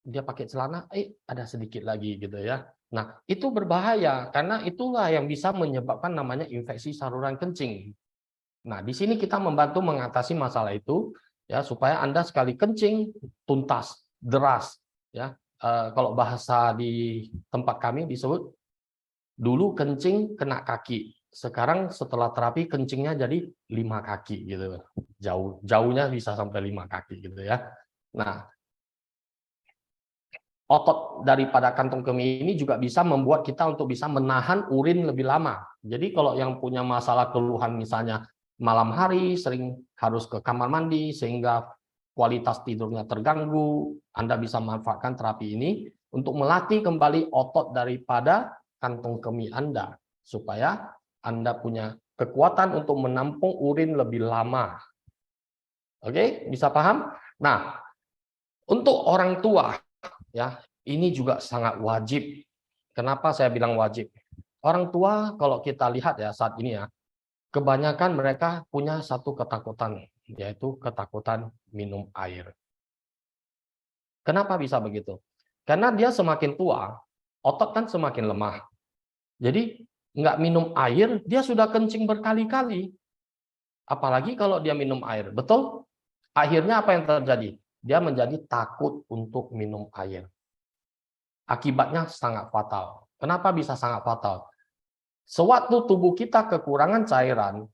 dia pakai celana, ada sedikit lagi gitu ya. Nah, itu berbahaya karena itulah yang bisa menyebabkan namanya infeksi saluran kencing. Nah, di sini kita membantu mengatasi masalah itu ya, supaya Anda sekali kencing tuntas, deras ya. Kalau bahasa di tempat kami disebut dulu kencing kena kaki. Sekarang setelah terapi kencingnya jadi 5 kaki gitu. Jauhnya bisa sampai 5 kaki gitu ya. Nah, otot daripada kantong kemih ini juga bisa membuat kita untuk bisa menahan urin lebih lama. Jadi kalau yang punya masalah keluhan misalnya malam hari sering harus ke kamar mandi sehingga kualitas tidurnya terganggu, Anda bisa manfaatkan terapi ini untuk melatih kembali otot daripada kantong kemih Anda supaya Anda punya kekuatan untuk menampung urin lebih lama. Oke, bisa paham? Nah, untuk orang tua ya, ini juga sangat wajib. Kenapa saya bilang wajib? Orang tua kalau kita lihat ya saat ini ya, kebanyakan mereka punya satu ketakutan, yaitu ketakutan minum air. Kenapa bisa begitu? Karena dia semakin tua, otot kan semakin lemah. Jadi nggak minum air, dia sudah kencing berkali-kali. Apalagi kalau dia minum air, betul? Akhirnya apa yang terjadi? Dia menjadi takut untuk minum air. Akibatnya sangat fatal. Kenapa bisa sangat fatal? Sewaktu tubuh kita kekurangan cairan,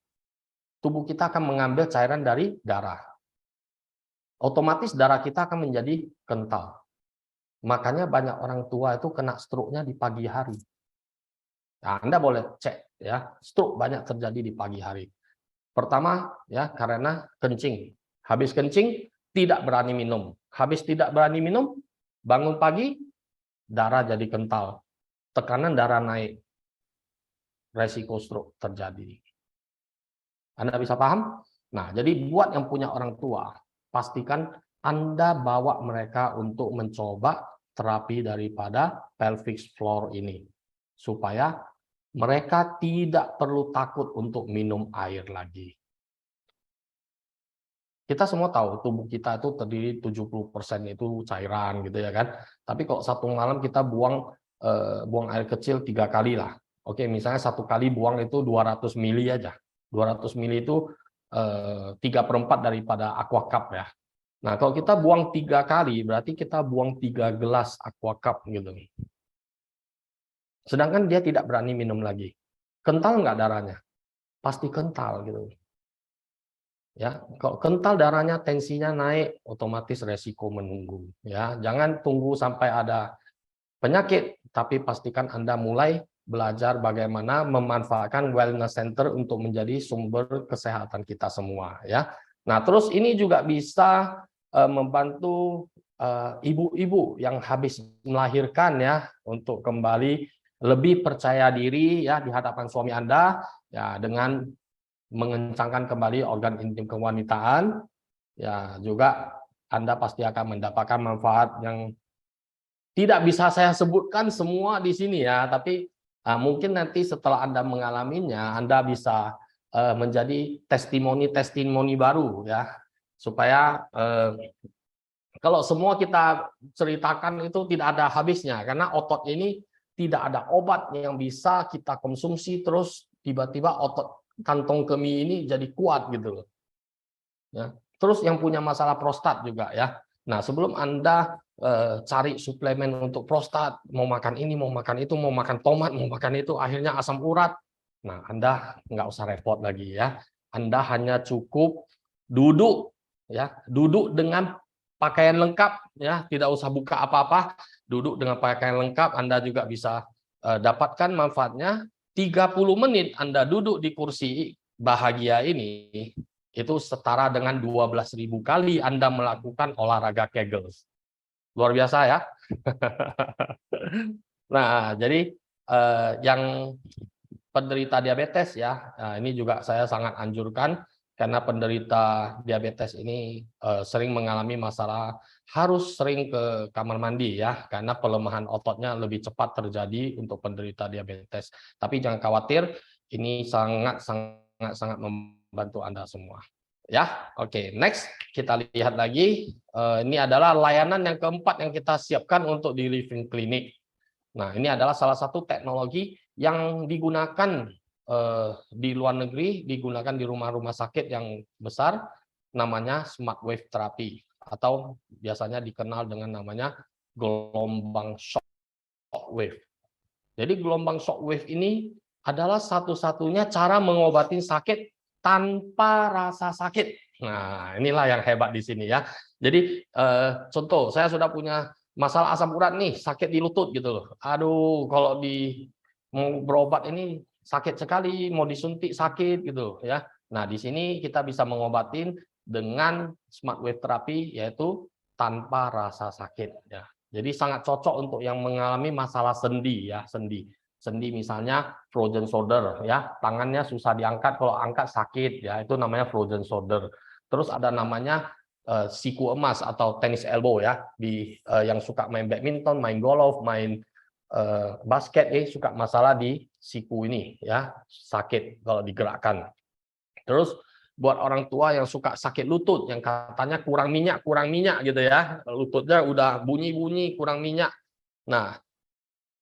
tubuh kita akan mengambil cairan dari darah. Otomatis darah kita akan menjadi kental. Makanya banyak orang tua itu kena stroke-nya di pagi hari. Nah, Anda boleh cek ya, stroke banyak terjadi di pagi hari. Pertama ya karena kencing. Habis kencing tidak berani minum. Habis tidak berani minum, bangun pagi darah jadi kental. Tekanan darah naik. Resiko stroke terjadi. Anda bisa paham? Nah, jadi buat yang punya orang tua, pastikan Anda bawa mereka untuk mencoba terapi daripada pelvic floor ini. Supaya mereka tidak perlu takut untuk minum air lagi. Kita semua tahu tubuh kita itu terdiri 70% itu cairan gitu ya kan. Tapi kok satu malam kita buang air kecil 3 kali lah. Oke, misalnya satu kali buang itu 200 mili aja. 200 mili itu 3/4 daripada aqua cup ya. Nah, kalau kita buang 3 kali, berarti kita buang 3 gelas aqua cup gitu. Sedangkan dia tidak berani minum lagi. Kental nggak darahnya? Pasti kental gitu. Ya, kalau kental darahnya, tensinya naik, otomatis resiko menunggu. Ya, jangan tunggu sampai ada penyakit, tapi pastikan Anda mulai belajar bagaimana memanfaatkan wellness center untuk menjadi sumber kesehatan kita semua. Ya, nah terus ini juga bisa membantu ibu-ibu yang habis melahirkan ya untuk kembali lebih percaya diri ya di hadapan suami Anda ya dengan mengencangkan kembali organ intim kewanitaan, ya juga Anda pasti akan mendapatkan manfaat yang tidak bisa saya sebutkan semua di sini ya, tapi mungkin nanti setelah Anda mengalaminya, Anda bisa menjadi testimoni-testimoni baru ya, supaya kalau semua kita ceritakan itu tidak ada habisnya, karena otot ini tidak ada obat yang bisa kita konsumsi terus tiba-tiba otot kantong kemih ini jadi kuat gitu loh. Ya. Terus yang punya masalah prostat juga ya. Nah, sebelum Anda cari suplemen untuk prostat, mau makan ini, mau makan itu, mau makan tomat, mau makan itu, akhirnya asam urat. Nah, Anda nggak usah repot lagi ya. Anda hanya cukup duduk ya, duduk dengan pakaian lengkap ya, tidak usah buka apa-apa, duduk dengan pakaian lengkap, Anda juga bisa dapatkan manfaatnya. 30 menit Anda duduk di kursi bahagia ini, itu setara dengan 12.000 kali Anda melakukan olahraga Kegel. Luar biasa ya. Nah, jadi yang penderita diabetes ya, ini juga saya sangat anjurkan karena penderita diabetes ini sering mengalami masalah harus sering ke kamar mandi ya, karena pelemahan ototnya lebih cepat terjadi untuk penderita diabetes. Tapi jangan khawatir, ini sangat membantu Anda semua. Ya, oke. Next kita lihat lagi. Ini adalah layanan yang keempat yang kita siapkan untuk di Living Clinic. Nah, ini adalah salah satu teknologi yang digunakan di luar negeri, digunakan di rumah-rumah sakit yang besar, namanya Smart Wave Therapy, atau biasanya dikenal dengan namanya gelombang shock wave. Jadi gelombang shock wave ini adalah satu-satunya cara mengobati sakit tanpa rasa sakit. Nah, inilah yang hebat di sini ya. Jadi contoh, saya sudah punya masalah asam urat nih, sakit di lutut gitu loh. Aduh, kalau mau berobat ini sakit sekali, mau disuntik sakit gitu ya. Nah, di sini kita bisa mengobatin dengan Smart Wave Therapy, yaitu tanpa rasa sakit ya. Jadi sangat cocok untuk yang mengalami masalah sendi ya, sendi misalnya frozen shoulder ya, tangannya susah diangkat, kalau angkat sakit ya, itu namanya frozen shoulder. Terus ada namanya siku emas atau tennis elbow ya, yang suka main badminton, main golf, main basket, suka masalah di siku ini ya, sakit kalau digerakkan. Terus buat orang tua yang suka sakit lutut, yang katanya kurang minyak gitu ya, lututnya udah bunyi-bunyi, kurang minyak. Nah,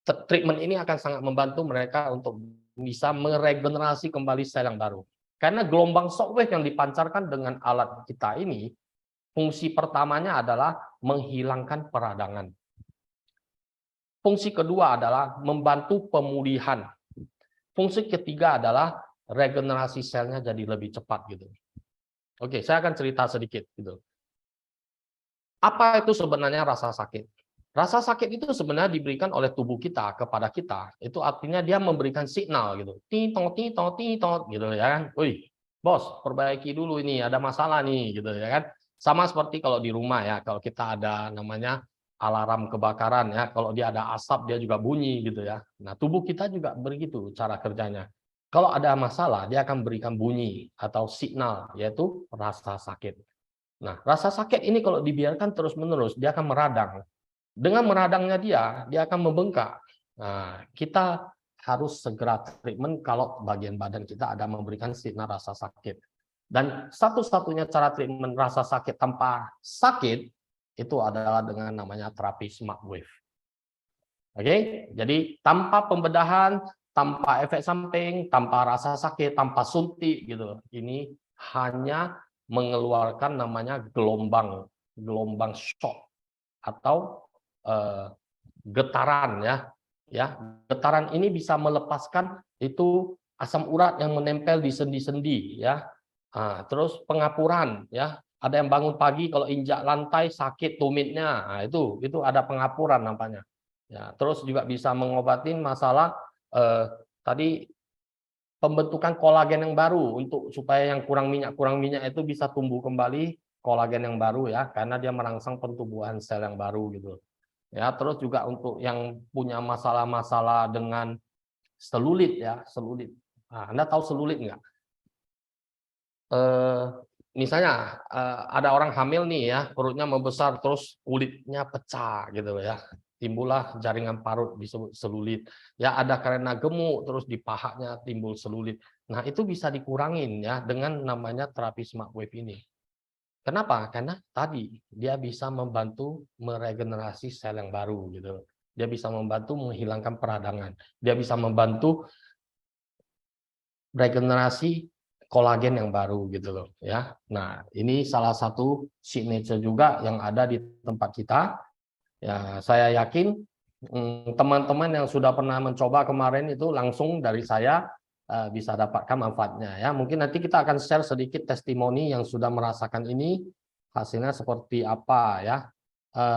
treatment ini akan sangat membantu mereka untuk bisa meregenerasi kembali sel yang baru. Karena gelombang shockwave yang dipancarkan dengan alat kita ini, fungsi pertamanya adalah menghilangkan peradangan. Fungsi kedua adalah membantu pemulihan. Fungsi ketiga adalah regenerasi selnya jadi lebih cepat gitu. Oke, saya akan cerita sedikit gitu. Apa itu sebenarnya rasa sakit? Rasa sakit itu sebenarnya diberikan oleh tubuh kita kepada kita. Itu artinya dia memberikan signal gitu. Titot titot titot gitu ya kan. Wih, bos, perbaiki dulu ini, ada masalah nih gitu ya kan. Sama seperti kalau di rumah ya, kalau kita ada namanya alarm kebakaran ya, kalau dia ada asap dia juga bunyi gitu ya. Nah, tubuh kita juga begitu cara kerjanya. Kalau ada masalah, dia akan berikan bunyi atau signal, yaitu rasa sakit. Nah, rasa sakit ini kalau dibiarkan terus-menerus, dia akan meradang. Dengan meradangnya dia akan membengkak. Nah, kita harus segera treatment kalau bagian badan kita ada memberikan signal rasa sakit. Dan satu-satunya cara treatment rasa sakit tanpa sakit, itu adalah dengan namanya terapi smart wave. Oke, jadi tanpa pembedahan, tanpa efek samping, tanpa rasa sakit, tanpa suntik gitu. Ini hanya mengeluarkan namanya gelombang shock atau getaran ya. Getaran ini bisa melepaskan itu asam urat yang menempel di sendi-sendi ya. Nah, terus pengapuran ya. Ada yang bangun pagi kalau injak lantai sakit tumitnya. Nah, itu ada pengapuran nampaknya. Ya, terus juga bisa mengobati masalah tadi pembentukan kolagen yang baru untuk supaya yang kurang minyak itu bisa tumbuh kembali kolagen yang baru ya, karena dia merangsang pertumbuhan sel yang baru gitu. Ya, terus juga untuk yang punya masalah-masalah dengan selulit ya, selulit. Nah, Anda tahu selulit nggak? Misalnya ada orang hamil nih ya, perutnya membesar terus kulitnya pecah gitu ya, timbullah jaringan parut disebut selulit. Ya, ada karena gemuk terus di pahanya timbul selulit. Nah, itu bisa dikurangin ya dengan namanya terapi smart wave ini. Kenapa? Karena tadi dia bisa membantu meregenerasi sel yang baru gitu. Dia bisa membantu menghilangkan peradangan. Dia bisa membantu regenerasi kolagen yang baru gitu loh ya. Nah, ini salah satu signature juga yang ada di tempat kita. Ya, saya yakin teman-teman yang sudah pernah mencoba kemarin itu langsung dari saya bisa dapatkan manfaatnya ya. Mungkin nanti kita akan share sedikit testimoni yang sudah merasakan ini, hasilnya seperti apa ya.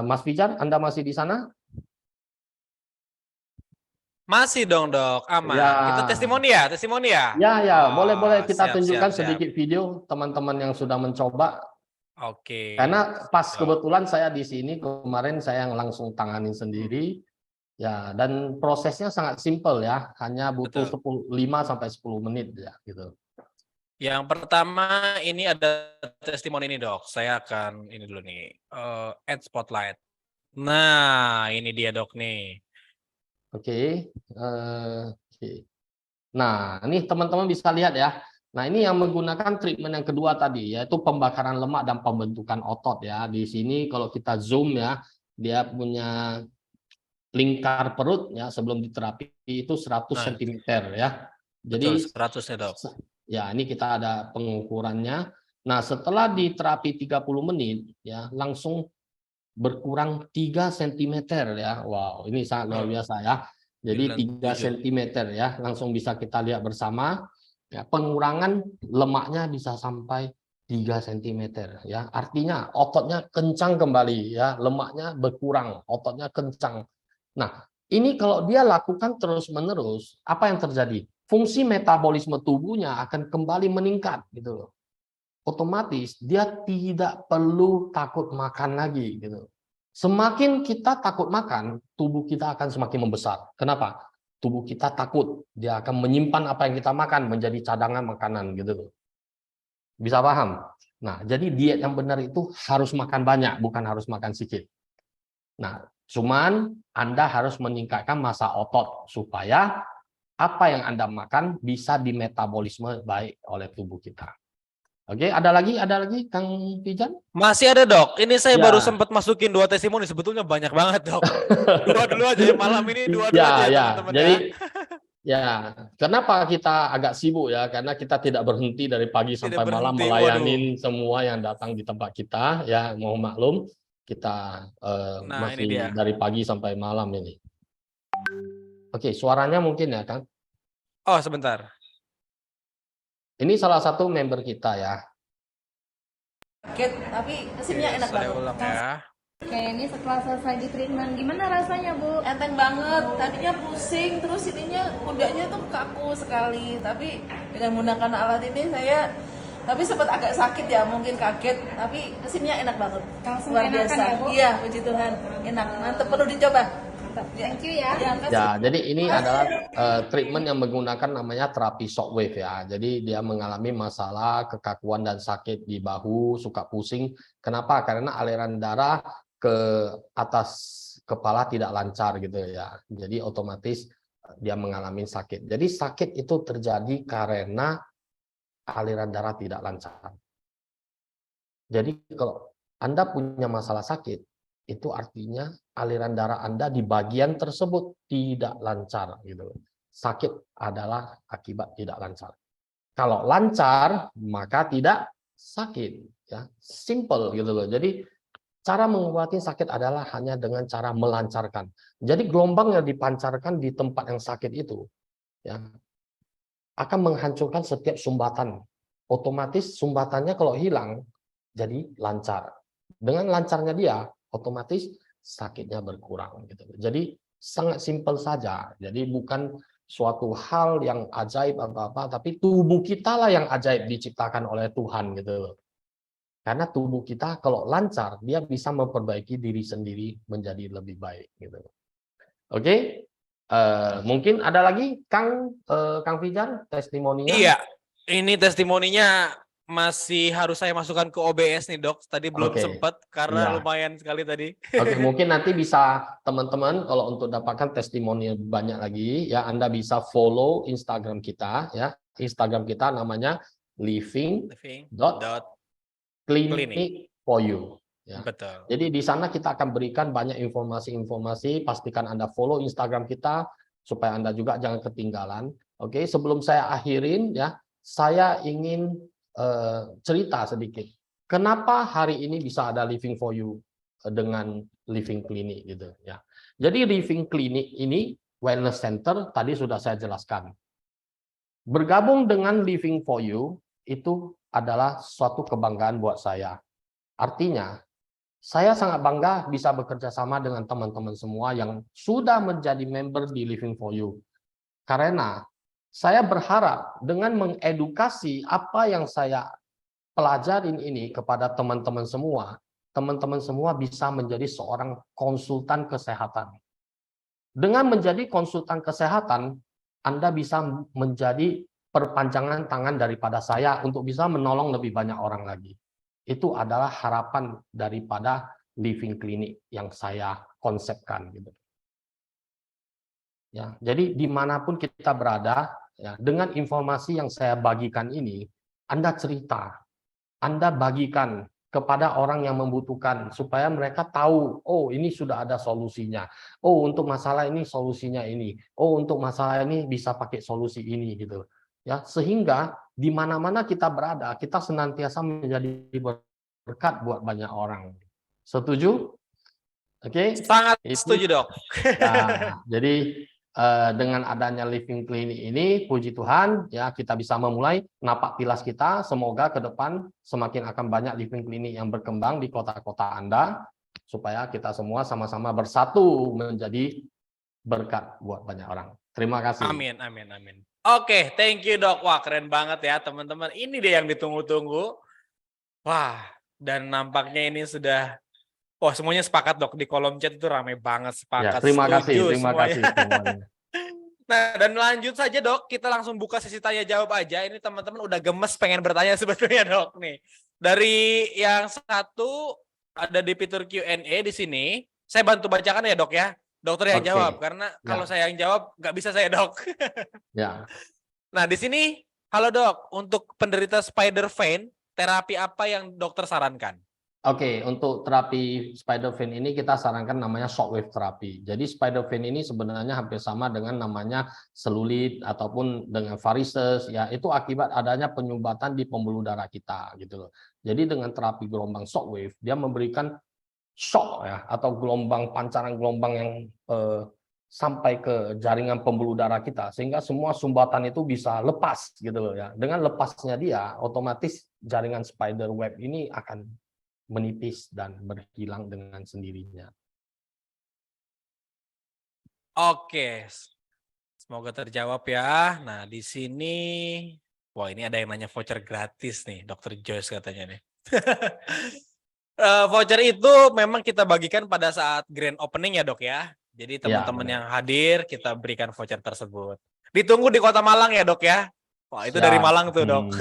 Mas Fijar, Anda masih di sana? Masih dong dok, aman. Ya. Kita testimoni ya, Ya, boleh kita siap, tunjukkan siap. sedikit video teman-teman yang sudah mencoba. Oke. Karena pas Dok. kebetulan saya di sini kemarin saya yang langsung tanganin sendiri. Ya, dan prosesnya sangat simpel ya, hanya butuh Betul. 5 sampai 10 menit ya gitu. Yang pertama ini ada testimoni ini dok. Saya akan ini dulu nih, add spotlight. Nah, ini dia dok nih. Oke. Nah, ini teman-teman bisa lihat ya. Nah, ini yang menggunakan treatment yang kedua tadi, yaitu pembakaran lemak dan pembentukan otot ya. Di sini kalau kita zoom ya, dia punya lingkar perut ya sebelum diterapi itu 100 cm ya. Jadi Betul, 100 ya dok. Ya, ini kita ada pengukurannya. Nah, setelah diterapi 30 menit ya, langsung berkurang 3 cm ya. Wow, ini sangat luar biasa ya. Jadi 3 cm ya, langsung bisa kita lihat bersama. Ya, pengurangan lemaknya bisa sampai 3 cm ya. Artinya ototnya kencang kembali ya, lemaknya berkurang, ototnya kencang. Nah, ini kalau dia lakukan terus-menerus, apa yang terjadi? Fungsi metabolisme tubuhnya akan kembali meningkat gitu loh. Otomatis dia tidak perlu takut makan lagi gitu. Semakin kita takut makan, tubuh kita akan semakin membesar. Kenapa? Tubuh kita takut, dia akan menyimpan apa yang kita makan menjadi cadangan makanan gitu. Bisa paham? Nah, jadi diet yang benar itu harus makan banyak, bukan harus makan sedikit. Nah, cuman Anda harus meningkatkan massa otot supaya apa yang Anda makan bisa dimetabolisme baik oleh tubuh kita. Oke, ada lagi Kang Pijan? Masih ada dok, ini saya baru Ya. sempat masukin 2 testimoni, sebetulnya banyak banget dok. 2 dulu aja ya, malam ini 2 dulu aja Ya, ya ya. teman-teman ya. Jadi ya, kenapa kita agak sibuk ya? Karena kita tidak berhenti dari pagi Tidak sampai malam berhenti, melayanin semua yang datang di tempat kita. Ya, mohon maklum, kita Nah ini dia. masih dari pagi sampai malam ini. Oke, suaranya mungkin ya, Kang. Oh sebentar. Ini salah satu member kita ya. Tapi mesinnya enak Saya banget. ulang ya. Kayak ini setelah selesai di treatment, gimana rasanya Bu? Enteng banget. Tadinya pusing, terus ininya pundaknya tuh kaku sekali. Tapi dengan menggunakan alat ini tapi sempat agak sakit ya, mungkin kaget. Tapi mesinnya enak banget. Langsung Luar enakan biasa. ya, Bu? Iya, puji Tuhan. Enak, mantep, perlu dicoba. Thank you ya. Ya, makasih. Ya, jadi ini adalah treatment yang menggunakan namanya terapi shockwave ya. Jadi dia mengalami masalah kekakuan dan sakit di bahu, suka pusing. Kenapa? Karena aliran darah ke atas kepala tidak lancar gitu ya. Jadi otomatis dia mengalami sakit. Jadi sakit itu terjadi karena aliran darah tidak lancar. Jadi kalau Anda punya masalah sakit, itu artinya aliran darah Anda di bagian tersebut tidak lancar gitu. Sakit adalah akibat tidak lancar. Kalau lancar maka tidak sakit ya. Simple gitu loh. Jadi cara mengobati sakit adalah hanya dengan cara melancarkan. Jadi gelombang yang dipancarkan di tempat yang sakit itu ya akan menghancurkan setiap sumbatan. Otomatis sumbatannya kalau hilang jadi lancar. Dengan lancarnya dia otomatis sakitnya berkurang gitu. Jadi sangat simpel saja. Jadi bukan suatu hal yang ajaib apa-apa, tapi tubuh kita lah yang ajaib diciptakan oleh Tuhan gitu. Karena tubuh kita kalau lancar, dia bisa memperbaiki diri sendiri menjadi lebih baik gitu. Oke? Mungkin ada lagi Kang Fijan testimoninya? Iya, ini testimoninya masih harus saya masukkan ke OBS nih dok. Tadi belum Oke. sempat karena Iya. lumayan sekali tadi. Oke, mungkin nanti bisa teman-teman kalau untuk dapatkan testimoni banyak lagi ya Anda bisa follow Instagram kita ya. Instagram kita namanya living.clinic for you ya. Betul. Jadi di sana kita akan berikan banyak informasi-informasi, pastikan Anda follow Instagram kita supaya Anda juga jangan ketinggalan. Oke, sebelum saya akhirin ya, saya ingin cerita sedikit. Kenapa hari ini bisa ada Living for You dengan Living Clinic gitu ya. Jadi Living Clinic ini wellness center tadi sudah saya jelaskan. Bergabung dengan Living for You itu adalah suatu kebanggaan buat saya. Artinya saya sangat bangga bisa bekerja sama dengan teman-teman semua yang sudah menjadi member di Living for You. Karena saya berharap dengan mengedukasi apa yang saya pelajarin ini kepada teman-teman semua bisa menjadi seorang konsultan kesehatan. Dengan menjadi konsultan kesehatan, Anda bisa menjadi perpanjangan tangan daripada saya untuk bisa menolong lebih banyak orang lagi. Itu adalah harapan daripada Living Clinic yang saya konsepkan gitu. Ya, jadi dimanapun kita berada, ya, dengan informasi yang saya bagikan ini, Anda cerita, Anda bagikan kepada orang yang membutuhkan supaya mereka tahu, oh ini sudah ada solusinya. Oh untuk masalah ini solusinya ini. Oh untuk masalah ini bisa pakai solusi ini gitu. Ya, sehingga di mana-mana kita berada, kita senantiasa menjadi berkat buat banyak orang. Setuju? Oke. Sangat setuju dok. Nah, jadi dengan adanya Living Clinic ini, puji Tuhan, ya kita bisa memulai napak tilas kita. Semoga ke depan semakin akan banyak Living Clinic yang berkembang di kota-kota Anda, supaya kita semua sama-sama bersatu menjadi berkat buat banyak orang. Terima kasih. Amin, amin, amin. Oke, thank you dok. Wah keren banget ya teman-teman. Ini dia yang ditunggu-tunggu. Wah, dan nampaknya ini sudah. Oh, semuanya sepakat dok, di kolom chat itu ramai banget sepakat. Ya, terima setuju kasih semuanya. semuanya. Nah, dan lanjut saja dok, kita langsung buka sesi tanya jawab aja. Ini teman-teman udah gemes pengen bertanya sebetulnya dok nih. Dari yang satu ada di fitur Q&A di sini. Saya bantu bacakan ya dok ya. dokter yang Oke. jawab karena kalau Ya. saya yang jawab nggak bisa saya, Dok. Ya. Nah, di sini, halo Dok, untuk penderita spider vein, terapi apa yang dokter sarankan? Oke, untuk terapi spider vein ini kita sarankan namanya shockwave terapi. Jadi spider vein ini sebenarnya hampir sama dengan namanya selulit ataupun dengan varises, ya itu akibat adanya penyumbatan di pembuluh darah kita gitu loh. Jadi dengan terapi gelombang shockwave dia memberikan shock ya atau gelombang pancaran gelombang yang sampai ke jaringan pembuluh darah kita sehingga semua sumbatan itu bisa lepas gitu loh ya. Dengan lepasnya dia otomatis jaringan spider web ini akan menipis dan berhilang dengan sendirinya. Oke, semoga terjawab ya. Nah, di sini, wah ini ada yang nanya voucher gratis nih, Dokter Joyce katanya nih. Voucher itu memang kita bagikan pada saat grand opening ya, Dok ya. Jadi Ya, teman-teman benar. yang hadir kita berikan voucher tersebut. Ditunggu di Kota Malang ya, Dok ya. Wah, itu dari Siap. Malang tuh, Dok.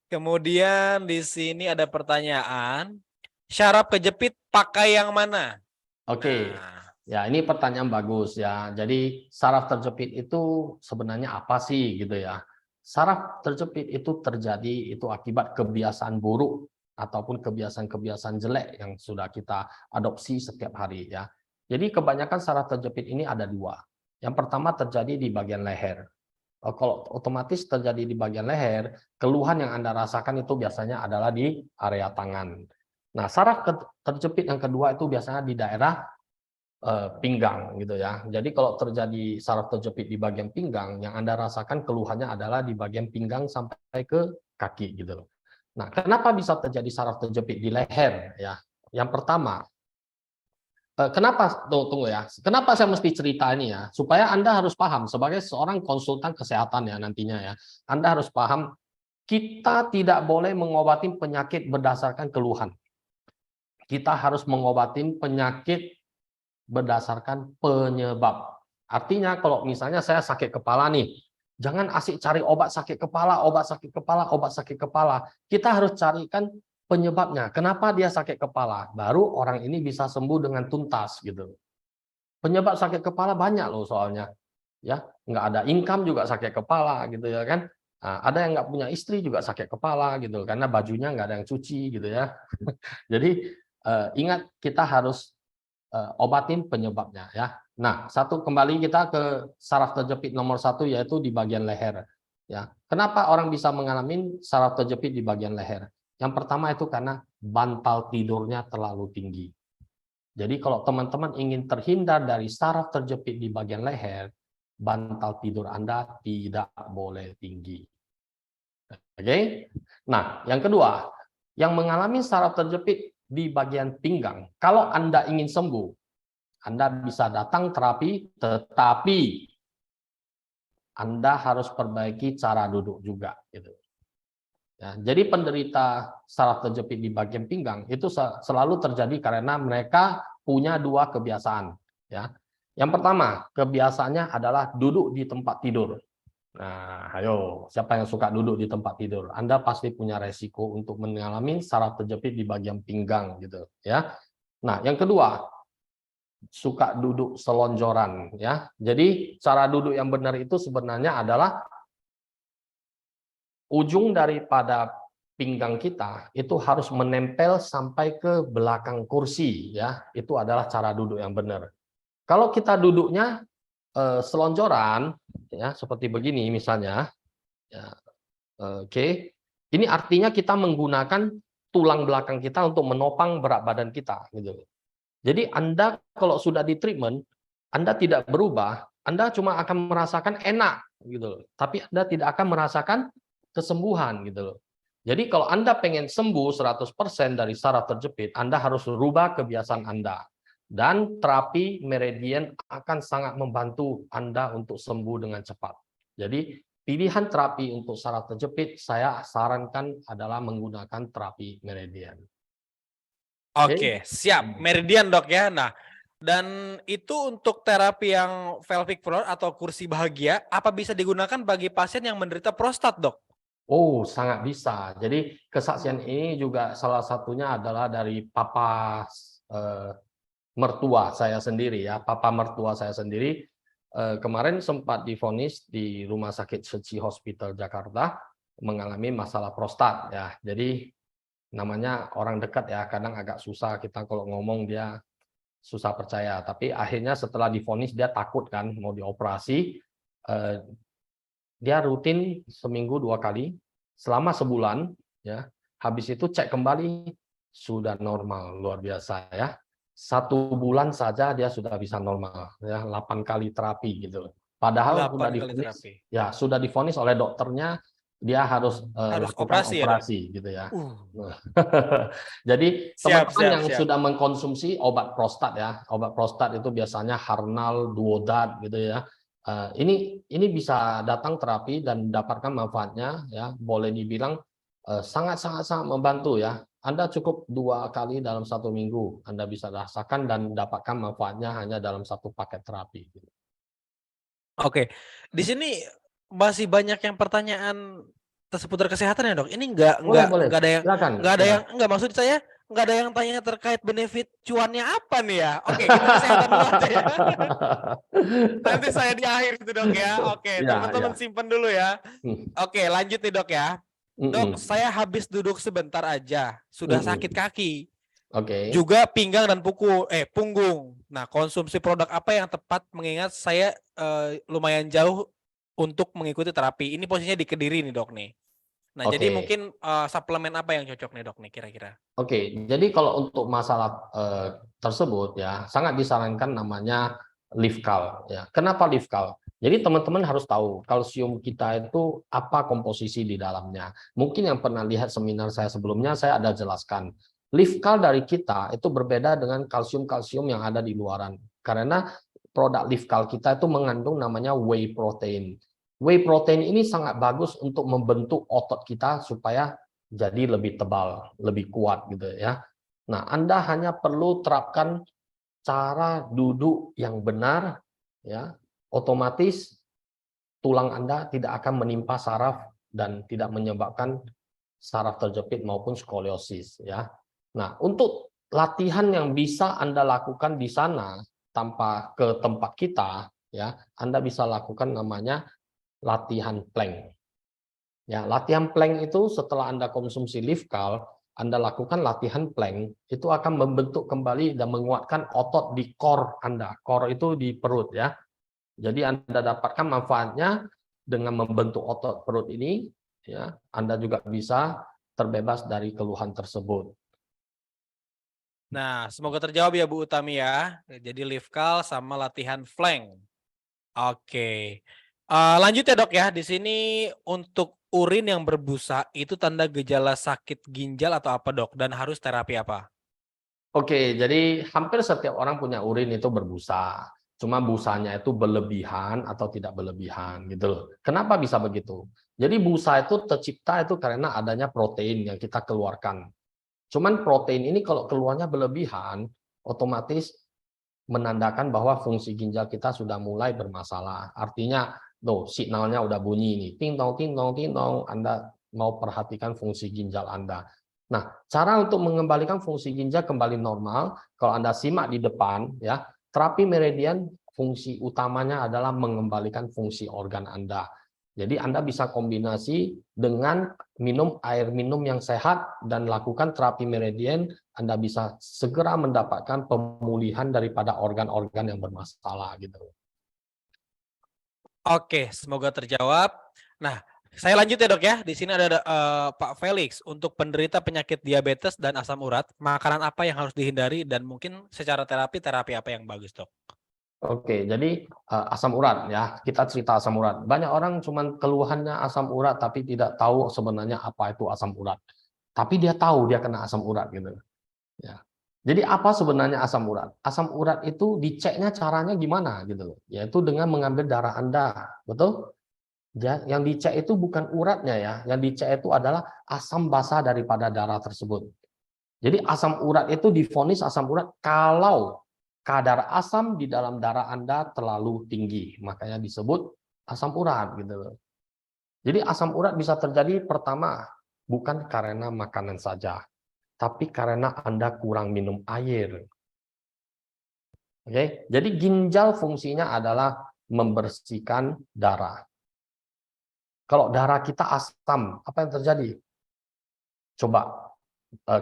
Kemudian di sini ada pertanyaan, syaraf kejepit pakai yang mana? Oke. Nah, Ya, ini pertanyaan bagus ya. Jadi saraf terjepit itu sebenarnya apa sih gitu ya? Saraf terjepit itu terjadi itu akibat kebiasaan buruk ataupun kebiasaan-kebiasaan jelek yang sudah kita adopsi setiap hari ya. Jadi kebanyakan saraf terjepit ini ada dua. Yang pertama terjadi di bagian leher. Kalau otomatis terjadi di bagian leher, keluhan yang Anda rasakan itu biasanya adalah di area tangan. Nah, saraf terjepit yang kedua itu biasanya di daerah pinggang gitu ya. Jadi kalau terjadi saraf terjepit di bagian pinggang, yang Anda rasakan keluhannya adalah di bagian pinggang sampai ke kaki gitu loh. Nah, kenapa bisa terjadi saraf terjepit di leher ya? Yang pertama, kenapa tunggu ya? Kenapa saya mesti cerita ini ya? Supaya Anda harus paham sebagai seorang konsultan kesehatan ya nantinya ya. Anda harus paham kita tidak boleh mengobati penyakit berdasarkan keluhan. Kita harus mengobati penyakit berdasarkan penyebab. Artinya kalau misalnya saya sakit kepala nih, jangan asik cari obat sakit kepala, obat sakit kepala, obat sakit kepala. Kita harus carikan penyebabnya. Kenapa dia sakit kepala? Baru orang ini bisa sembuh dengan tuntas gitu. Penyebab sakit kepala banyak loh soalnya. Ya, nggak ada income juga sakit kepala gitu ya kan. Nah, ada yang nggak punya istri juga sakit kepala gitu karena bajunya nggak ada yang cuci gitu ya. Jadi ingat kita harus obatin penyebabnya ya. Nah, kembali kita ke saraf terjepit nomor 1 yaitu di bagian leher. Ya, kenapa orang bisa mengalami saraf terjepit di bagian leher? Yang pertama itu karena bantal tidurnya terlalu tinggi. Jadi kalau teman-teman ingin terhindar dari saraf terjepit di bagian leher, bantal tidur Anda tidak boleh tinggi. Oke? Nah, yang kedua, yang mengalami saraf terjepit di bagian pinggang. Kalau Anda ingin sembuh, Anda bisa datang terapi, tetapi Anda harus perbaiki cara duduk juga. Gitu. Ya, jadi penderita saraf terjepit di bagian pinggang itu selalu terjadi karena mereka punya dua kebiasaan. Ya. Yang pertama, kebiasaannya adalah duduk di tempat tidur. Nah, ayo, siapa yang suka duduk di tempat tidur? Anda pasti punya resiko untuk mengalami saraf terjepit di bagian pinggang gitu, ya. Nah, yang kedua, suka duduk selonjoran, ya. Jadi, cara duduk yang benar itu sebenarnya adalah ujung daripada pinggang kita itu harus menempel sampai ke belakang kursi, ya. Itu adalah cara duduk yang benar. Kalau kita duduknya selonjoran, ya, seperti begini misalnya, ya, oke. Ini artinya kita menggunakan tulang belakang kita untuk menopang berat badan kita, gitu. Jadi Anda kalau sudah di treatment, Anda tidak berubah, Anda cuma akan merasakan enak, gitu. Tapi Anda tidak akan merasakan kesembuhan, gitu loh. Jadi kalau Anda pengen sembuh 100% dari saraf terjepit, Anda harus rubah kebiasaan Anda. Dan terapi meridian akan sangat membantu Anda untuk sembuh dengan cepat. Jadi pilihan terapi untuk saraf terjepit saya sarankan adalah menggunakan terapi meridian. Oke, siap. Meridian, Dok ya. Nah, dan itu untuk terapi yang pelvic floor atau kursi bahagia, apa bisa digunakan bagi pasien yang menderita prostat, Dok? Oh, sangat bisa. Jadi kesaksian ini juga salah satunya adalah dari Papa mertua saya sendiri ya, papa mertua saya sendiri kemarin sempat divonis di Rumah Sakit Seci Hospital Jakarta mengalami masalah prostat ya. Jadi namanya orang dekat ya, kadang agak susah kita kalau ngomong dia susah percaya. Tapi akhirnya setelah divonis dia takut kan mau dioperasi. Dia rutin seminggu 2 kali selama sebulan ya. Habis itu cek kembali sudah normal, luar biasa ya. 1 bulan saja dia sudah bisa normal ya, 8 kali terapi gitu. Padahal 8 sudah kali divonis terapi. ya, sudah divonis oleh dokternya dia harus Harus lakukan operasi ya, Dok? operasi gitu ya. Uh, Jadi siap, teman-teman yang siap. sudah mengkonsumsi obat prostat ya, obat prostat itu biasanya Harnal, Duodat gitu ya. Ini bisa datang terapi dan dapatkan manfaatnya ya, boleh dibilang sangat membantu ya. Anda cukup 2 kali dalam 1 minggu Anda bisa rasakan dan dapatkan manfaatnya hanya dalam 1 paket terapi. Oke, di sini masih banyak yang pertanyaan seputar kesehatan ya, Dok? Ini Boleh, nggak ada yang silakan. nggak, maksud saya nggak ada yang tanya terkait benefit cuannya apa nih ya? Oke, kita kesehatan dulu aja ya. Nanti saya di akhir itu, Dok ya. Oke, Ya, teman-teman ya. simpen dulu ya. Oke, lanjut nih, Dok ya. Dok, saya habis duduk sebentar aja, sudah sakit kaki. Oke. Juga pinggang dan punggung. Nah, konsumsi produk apa yang tepat mengingat saya lumayan jauh untuk mengikuti terapi. Ini posisinya di Kediri nih, Dok nih. Nah, jadi Oke. mungkin suplemen apa yang cocok nih, Dok nih kira-kira? Oke, jadi kalau untuk masalah tersebut ya sangat disarankan namanya Livkal ya. Kenapa Livkal? Jadi teman-teman harus tahu kalsium kita itu apa komposisi di dalamnya. Mungkin yang pernah lihat seminar saya sebelumnya saya ada jelaskan. Livkal dari kita itu berbeda dengan kalsium-kalsium yang ada di luaran. Karena produk Livkal kita itu mengandung namanya whey protein. Whey protein ini sangat bagus untuk membentuk otot kita supaya jadi lebih tebal, lebih kuat gitu ya. Nah, Anda hanya perlu terapkan cara duduk yang benar ya. Otomatis tulang Anda tidak akan menimpa saraf dan tidak menyebabkan saraf terjepit maupun skoliosis ya. Nah, untuk latihan yang bisa Anda lakukan di sana tanpa ke tempat kita ya, Anda bisa lakukan namanya latihan plank. Ya, latihan plank itu setelah Anda konsumsi Livkal, Anda lakukan latihan plank, itu akan membentuk kembali dan menguatkan otot di core Anda. Core itu di perut ya. Jadi Anda dapatkan manfaatnya dengan membentuk otot perut ini, ya. Anda juga bisa terbebas dari keluhan tersebut. Nah, semoga terjawab ya Bu Utami ya. Jadi Livkal sama latihan flank. Oke. Lanjut ya, Dok ya. Di sini untuk urin yang berbusa itu tanda gejala sakit ginjal atau apa, Dok? Dan harus terapi apa? Oke, jadi hampir setiap orang punya urin itu berbusa. Cuma busanya itu berlebihan atau tidak berlebihan gitu loh. Kenapa bisa begitu? Jadi busa itu tercipta itu karena adanya protein yang kita keluarkan. Cuman protein ini kalau keluarnya berlebihan, otomatis menandakan bahwa fungsi ginjal kita sudah mulai bermasalah. Artinya, tuh signalnya udah bunyi nih, ting tong, Anda mau perhatikan fungsi ginjal Anda. Nah, cara untuk mengembalikan fungsi ginjal kembali normal, kalau Anda simak di depan, ya, terapi meridian fungsi utamanya adalah mengembalikan fungsi organ Anda. Jadi Anda bisa kombinasi dengan minum air minum yang sehat dan lakukan terapi meridian, Anda bisa segera mendapatkan pemulihan daripada organ-organ yang bermasalah gitu. Oke, semoga terjawab. Nah, saya lanjut ya, Dok ya. Di sini ada Pak Felix. Untuk penderita penyakit diabetes dan asam urat, makanan apa yang harus dihindari dan mungkin secara terapi apa yang bagus, Dok? Oke, jadi asam urat ya, kita cerita asam urat. Banyak orang cuman keluhannya asam urat tapi tidak tahu sebenarnya apa itu asam urat. Tapi dia tahu dia kena asam urat gitu. Ya. Jadi apa sebenarnya asam urat? Asam urat itu diceknya caranya gimana gitu loh. Yaitu dengan mengambil darah Anda, betul? Ya, yang dicek itu bukan uratnya ya, yang dicek itu adalah asam basa daripada darah tersebut. Jadi asam urat itu divonis asam urat kalau kadar asam di dalam darah Anda terlalu tinggi, makanya disebut asam urat gitu loh. Jadi asam urat bisa terjadi pertama bukan karena makanan saja, tapi karena Anda kurang minum air. Oke, jadi ginjal fungsinya adalah membersihkan darah. Kalau darah kita asam, apa yang terjadi? Coba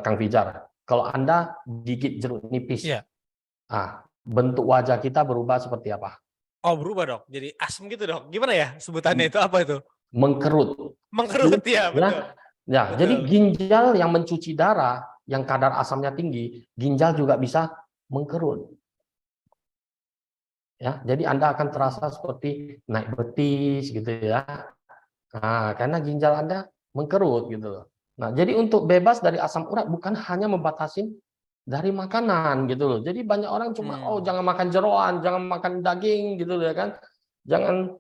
Kang Fijar, kalau Anda gigit jeruk nipis, Iya. bentuk wajah kita berubah seperti apa? Oh, berubah dok. Jadi asem gitu dok. Gimana ya sebutannya itu? Apa itu? Mengkerut. Mengkerut ya, betul. Ya, jadi Betul. ginjal yang mencuci darah, yang kadar asamnya tinggi, ginjal juga bisa mengkerut. Ya, jadi Anda akan terasa seperti naik betis gitu ya. Nah, karena ginjal Anda mengkerut gitu loh. Nah, jadi untuk bebas dari asam urat bukan hanya membatasi dari makanan gitu loh. Jadi banyak orang cuma jangan makan jeroan, jangan makan daging gitu loh ya kan. Jangan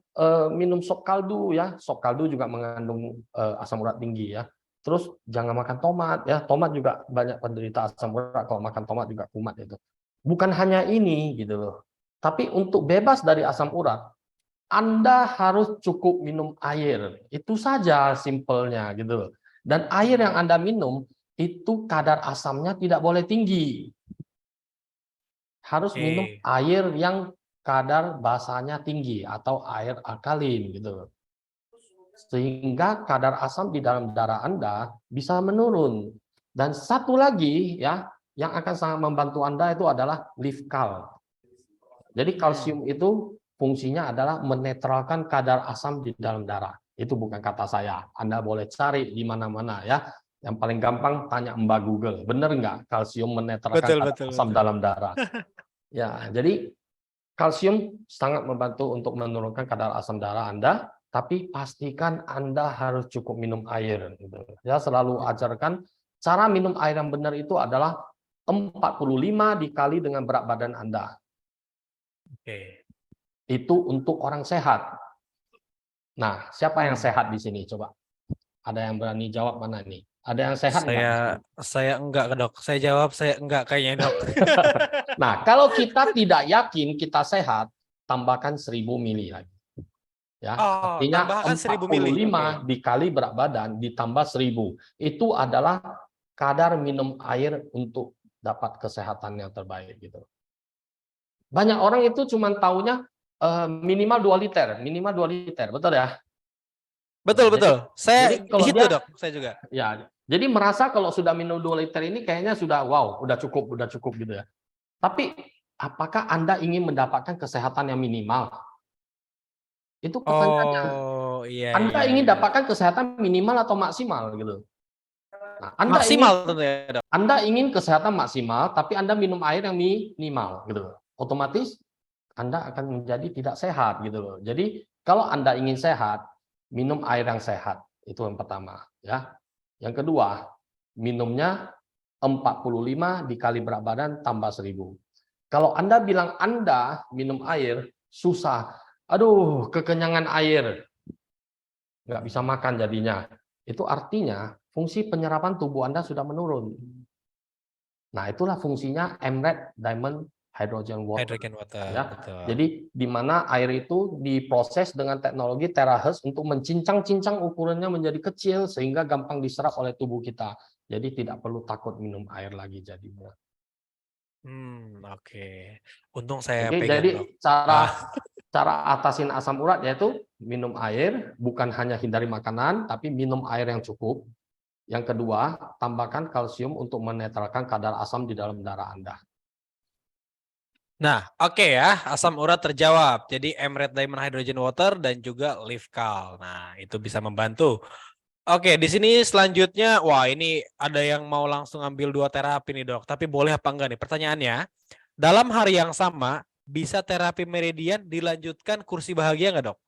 minum sop kaldu ya. Sop kaldu juga mengandung asam urat tinggi ya. Terus jangan makan tomat ya. Tomat juga banyak penderita asam urat, kalau makan tomat juga kumat itu. Bukan hanya ini gitu loh. Tapi untuk bebas dari asam urat, Anda harus cukup minum air. Itu saja simpelnya gitu loh. Dan air yang Anda minum itu kadar asamnya tidak boleh tinggi. Harus minum Oke. air yang kadar basanya tinggi atau air alkalin gitu loh. Sehingga kadar asam di dalam darah Anda bisa menurun. Dan satu lagi ya, yang akan sangat membantu Anda itu adalah Livkal. Jadi kalsium itu fungsinya adalah menetralkan kadar asam di dalam darah. Itu bukan kata saya. Anda boleh cari di mana-mana ya. Yang paling gampang tanya Mbak Google. Benar nggak kalsium menetralkan Betul, kadar betul, asam betul. dalam darah? Ya, jadi kalsium sangat membantu untuk menurunkan kadar asam darah Anda, tapi pastikan Anda harus cukup minum air. Gitu. Ya, selalu ajarkan cara minum air yang benar itu adalah 45 dikali dengan berat badan Anda. Oke. Itu untuk orang sehat. Nah, siapa yang sehat di sini? Coba. Ada yang berani jawab mana nih? Ada yang sehat nggak di sini? Saya enggak dok. Saya jawab saya enggak kayaknya dok. Nah, kalau kita tidak yakin kita sehat, tambahkan 1000 mili lagi. Ya, Oh, artinya tambahkan 1000 mili. Oke. 45 dikali berat badan ditambah 1000. Itu adalah kadar minum air untuk dapat kesehatan yang terbaik gitu. Banyak orang itu cuma taunya minimal 2 liter, minimal 2 liter, betul ya? Betul, Nah, betul. jadi Saya di kalau situ dia dok. Saya juga. ya, jadi merasa kalau sudah minum 2 liter ini kayaknya sudah wow, udah cukup gitu ya. Tapi apakah Anda ingin mendapatkan kesehatan yang minimal? Itu pertanyaannya. Oh, iya, Anda iya, ingin iya. dapatkan kesehatan minimal atau maksimal gitu. Nah, Maksimal tentunya dok. Anda ingin kesehatan maksimal, tapi Anda minum air yang minimal gitu. Otomatis Anda akan menjadi tidak sehat gitu loh. Jadi kalau Anda ingin sehat, minum air yang sehat. Itu yang pertama, ya. Yang kedua, minumnya 45 dikali berat badan tambah 1000. Kalau Anda bilang Anda minum air susah, aduh kekenyangan air, nggak bisa makan jadinya. Itu artinya fungsi penyerapan tubuh Anda sudah menurun. Nah, itulah fungsinya MRED, Diamond Hydrogen Water. Hydrogen water, Ya, betul. jadi di mana air itu diproses dengan teknologi terahertz untuk mencincang-cincang ukurannya menjadi kecil sehingga gampang diserap oleh tubuh kita. Jadi tidak perlu takut minum air lagi jadinya. Oke. Untung saya Oke, pegang jadi dok. cara atasin asam urat yaitu minum air, bukan hanya hindari makanan, tapi minum air yang cukup. Yang kedua, tambahkan kalsium untuk menetralkan kadar asam di dalam darah Anda. Nah, oke ya, asam urat terjawab. Jadi MRED Diamond Hydrogen Water dan juga Livkal. Nah, itu bisa membantu. Oke, di sini selanjutnya, wah ini ada yang mau langsung ambil 2 terapi nih dok. Tapi boleh apa enggak nih? Pertanyaannya, dalam hari yang sama bisa terapi meridian dilanjutkan kursi bahagia nggak dok?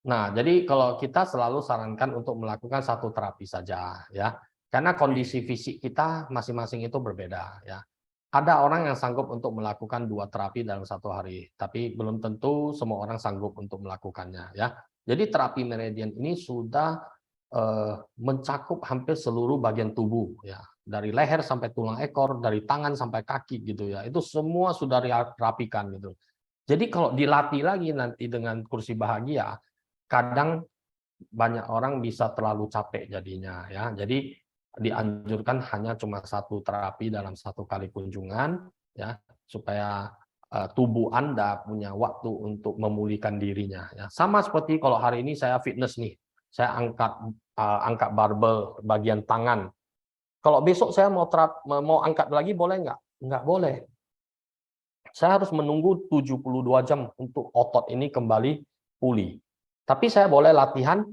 Nah, jadi kalau kita selalu sarankan untuk melakukan satu terapi saja, ya, karena kondisi fisik kita masing-masing itu berbeda, ya. Ada orang yang sanggup untuk melakukan 2 terapi dalam 1 hari, tapi belum tentu semua orang sanggup untuk melakukannya, ya. Jadi terapi meridian ini sudah mencakup hampir seluruh bagian tubuh, ya, dari leher sampai tulang ekor, dari tangan sampai kaki gitu ya. Itu semua sudah dirapikan gitu. Jadi kalau dilatih lagi nanti dengan kursi bahagia, kadang banyak orang bisa terlalu capek jadinya ya. Jadi dianjurkan hanya cuma 1 terapi dalam 1 kali kunjungan ya, supaya tubuh Anda punya waktu untuk memulihkan dirinya. Ya. Sama seperti kalau hari ini saya fitness nih, saya angkat barbel bagian tangan. Kalau besok saya mau angkat lagi boleh nggak? Nggak boleh. Saya harus menunggu 72 jam untuk otot ini kembali pulih. Tapi saya boleh latihan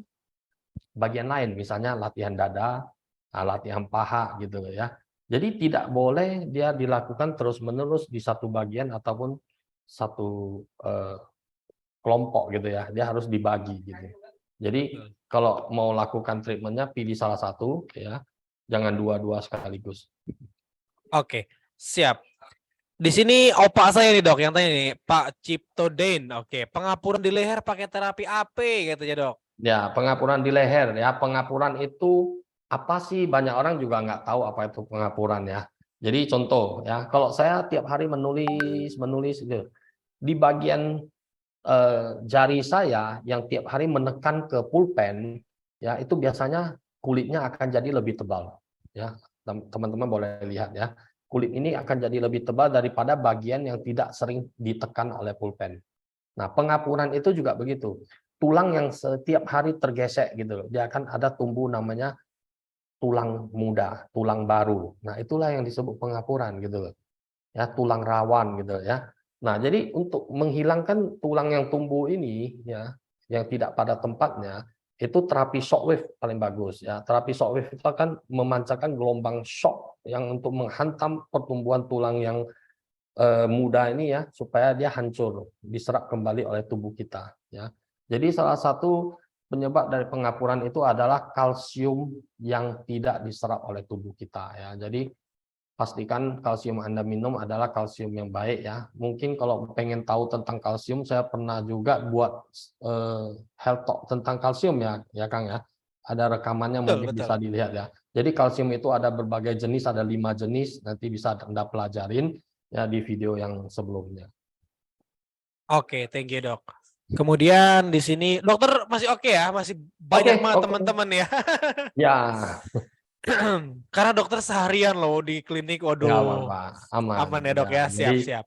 bagian lain, misalnya latihan dada, latihan paha gitu ya. Jadi tidak boleh dia dilakukan terus-menerus di satu bagian ataupun satu kelompok gitu ya. Dia harus dibagi gitu. Jadi kalau mau lakukan treatmentnya pilih salah satu ya, jangan dua-dua sekaligus. Oke, siap. Di sini opa saya nih dok yang tanya nih, Pak Cipto Dain. Oke, pengapuran di leher pakai terapi apa katanya dok? Ya, pengapuran di leher ya. Pengapuran itu apa sih? Banyak orang juga nggak tahu apa itu pengapuran ya. Jadi contoh ya, kalau saya tiap hari menulis gitu, di bagian jari saya yang tiap hari menekan ke pulpen, ya itu biasanya kulitnya akan jadi lebih tebal. Ya, teman-teman boleh lihat ya. Kulit ini akan jadi lebih tebal daripada bagian yang tidak sering ditekan oleh pulpen. Nah, pengapuran itu juga begitu. Tulang yang setiap hari tergesek gitu, dia akan ada tumbuh namanya tulang muda, tulang baru. Nah, itulah yang disebut pengapuran gitu loh. Ya, tulang rawan gitu ya. Nah, jadi untuk menghilangkan tulang yang tumbuh ini ya, yang tidak pada tempatnya, itu terapi shockwave paling bagus ya. Terapi shockwave itu akan memancarkan gelombang shock yang untuk menghantam pertumbuhan tulang yang muda ini ya, supaya dia hancur, diserap kembali oleh tubuh kita ya. Jadi salah satu penyebab dari pengapuran itu adalah kalsium yang tidak diserap oleh tubuh kita ya. Jadi pastikan kalsium Anda minum adalah kalsium yang baik ya. Mungkin kalau pengen tahu tentang kalsium, saya pernah juga buat health talk tentang kalsium ya Kang ya. Ada rekamannya mungkin bisa dilihat ya. Jadi kalsium itu ada berbagai jenis, ada 5 jenis, nanti bisa Anda pelajarin ya di video yang sebelumnya. Oke, thank you dok. Kemudian di sini dokter masih oke ya, masih banyak banget teman-teman ya. Ya. Karena dokter seharian loh di klinik, waduh. Nggak apa-apa, aman ya dok ya, siap-siap.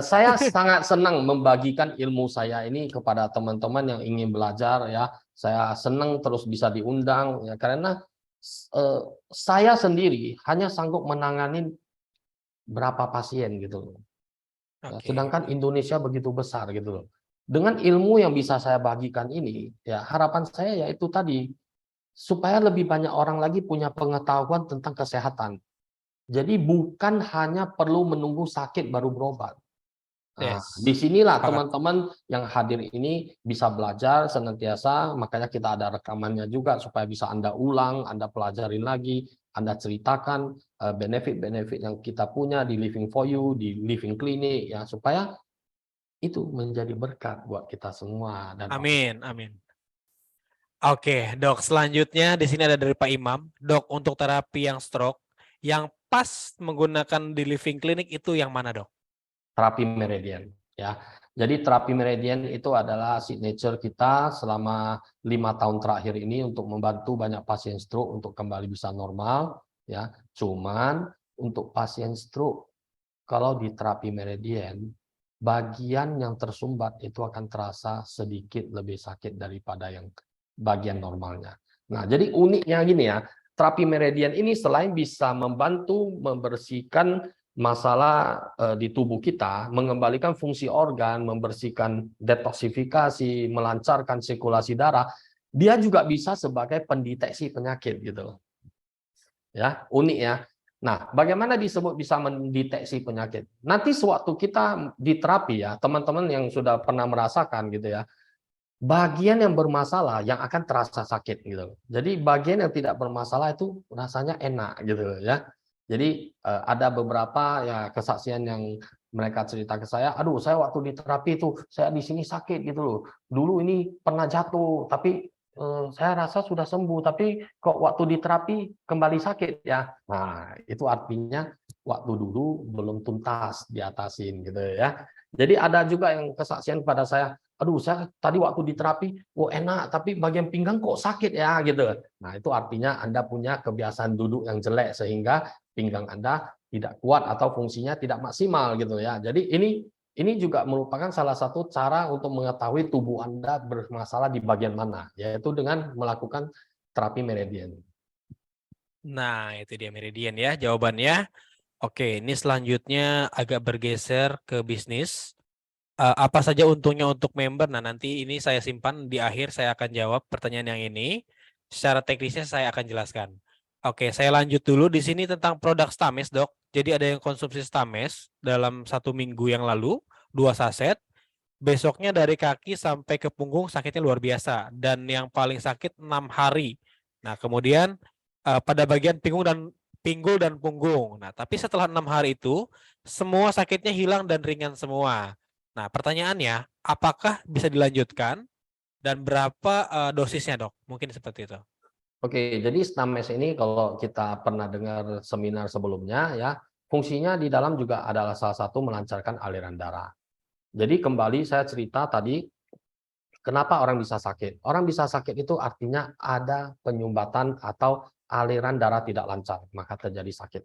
Saya sangat senang membagikan ilmu saya ini kepada teman-teman yang ingin belajar ya. Saya senang terus bisa diundang ya, karena saya sendiri hanya sanggup menangani berapa pasien gitu loh. Sedangkan Indonesia begitu besar gitu loh. Dengan ilmu yang bisa saya bagikan ini, ya harapan saya yaitu tadi, supaya lebih banyak orang lagi punya pengetahuan tentang kesehatan. Jadi bukan hanya perlu menunggu sakit baru berobat. Nah, disinilah teman-teman yang hadir ini bisa belajar senantiasa, makanya kita ada rekamannya juga supaya bisa Anda ulang, Anda pelajarin lagi, Anda ceritakan benefit-benefit yang kita punya di Living for You, di Living Clinic, ya supaya itu menjadi berkat buat kita semua. Dan amin, amin. Oke, dok. Selanjutnya di sini ada dari Pak Imam, dok untuk terapi yang stroke, yang pas menggunakan di Living Clinic itu yang mana dok? Terapi Meridian ya. Jadi terapi Meridian itu adalah signature kita selama 5 tahun terakhir ini untuk membantu banyak pasien stroke untuk kembali bisa normal ya. Cuman untuk pasien stroke kalau di terapi Meridian bagian yang tersumbat itu akan terasa sedikit lebih sakit daripada yang bagian normalnya. Nah, jadi uniknya gini ya, terapi Meridian ini selain bisa membantu membersihkan masalah di tubuh kita, mengembalikan fungsi organ, membersihkan detoksifikasi, melancarkan sirkulasi darah, dia juga bisa sebagai pendeteksi penyakit gitu. Ya, unik ya. Nah, bagaimana disebut bisa mendeteksi penyakit? Nanti sewaktu kita di terapi ya, teman-teman yang sudah pernah merasakan gitu ya, bagian yang bermasalah yang akan terasa sakit gitu. Jadi bagian yang tidak bermasalah itu rasanya enak gitu ya. Jadi ada beberapa ya kesaksian yang mereka cerita ke saya, aduh saya waktu di terapi itu saya di sini sakit gitu loh. Dulu ini pernah jatuh tapi saya rasa sudah sembuh, tapi kok waktu di terapi kembali sakit ya. Nah, itu artinya waktu dulu belum tuntas diatasin gitu ya. Jadi ada juga yang kesaksian kepada saya, aduh saya tadi waktu di terapi, oh enak, tapi bagian pinggang kok sakit ya gitu. Nah, itu artinya Anda punya kebiasaan duduk yang jelek sehingga pinggang Anda tidak kuat atau fungsinya tidak maksimal gitu ya. Jadi ini Ini juga merupakan salah satu cara untuk mengetahui tubuh Anda bermasalah di bagian mana, yaitu dengan melakukan terapi meridian. Nah, itu dia meridian ya jawabannya. Oke, ini selanjutnya agak bergeser ke bisnis. Apa saja untungnya untuk member? Nah, nanti ini saya simpan di akhir, saya akan jawab pertanyaan yang ini. Secara teknisnya saya akan jelaskan. Oke, saya lanjut dulu di sini tentang produk Stames, Dok. Jadi ada yang konsumsi Stames dalam 1 minggu yang lalu, 2 saset. Besoknya dari kaki sampai ke punggung sakitnya luar biasa. Dan yang paling sakit 6 hari. Nah, kemudian pada bagian pinggul dan punggung. Nah, tapi setelah 6 hari itu, semua sakitnya hilang dan ringan semua. Nah, pertanyaannya, apakah bisa dilanjutkan dan berapa dosisnya, Dok? Mungkin seperti itu. Oke, jadi Stames ini kalau kita pernah dengar seminar sebelumnya ya, fungsinya di dalam juga adalah salah satu melancarkan aliran darah. Jadi kembali saya cerita tadi, kenapa orang bisa sakit? Orang bisa sakit itu artinya ada penyumbatan atau aliran darah tidak lancar, maka terjadi sakit.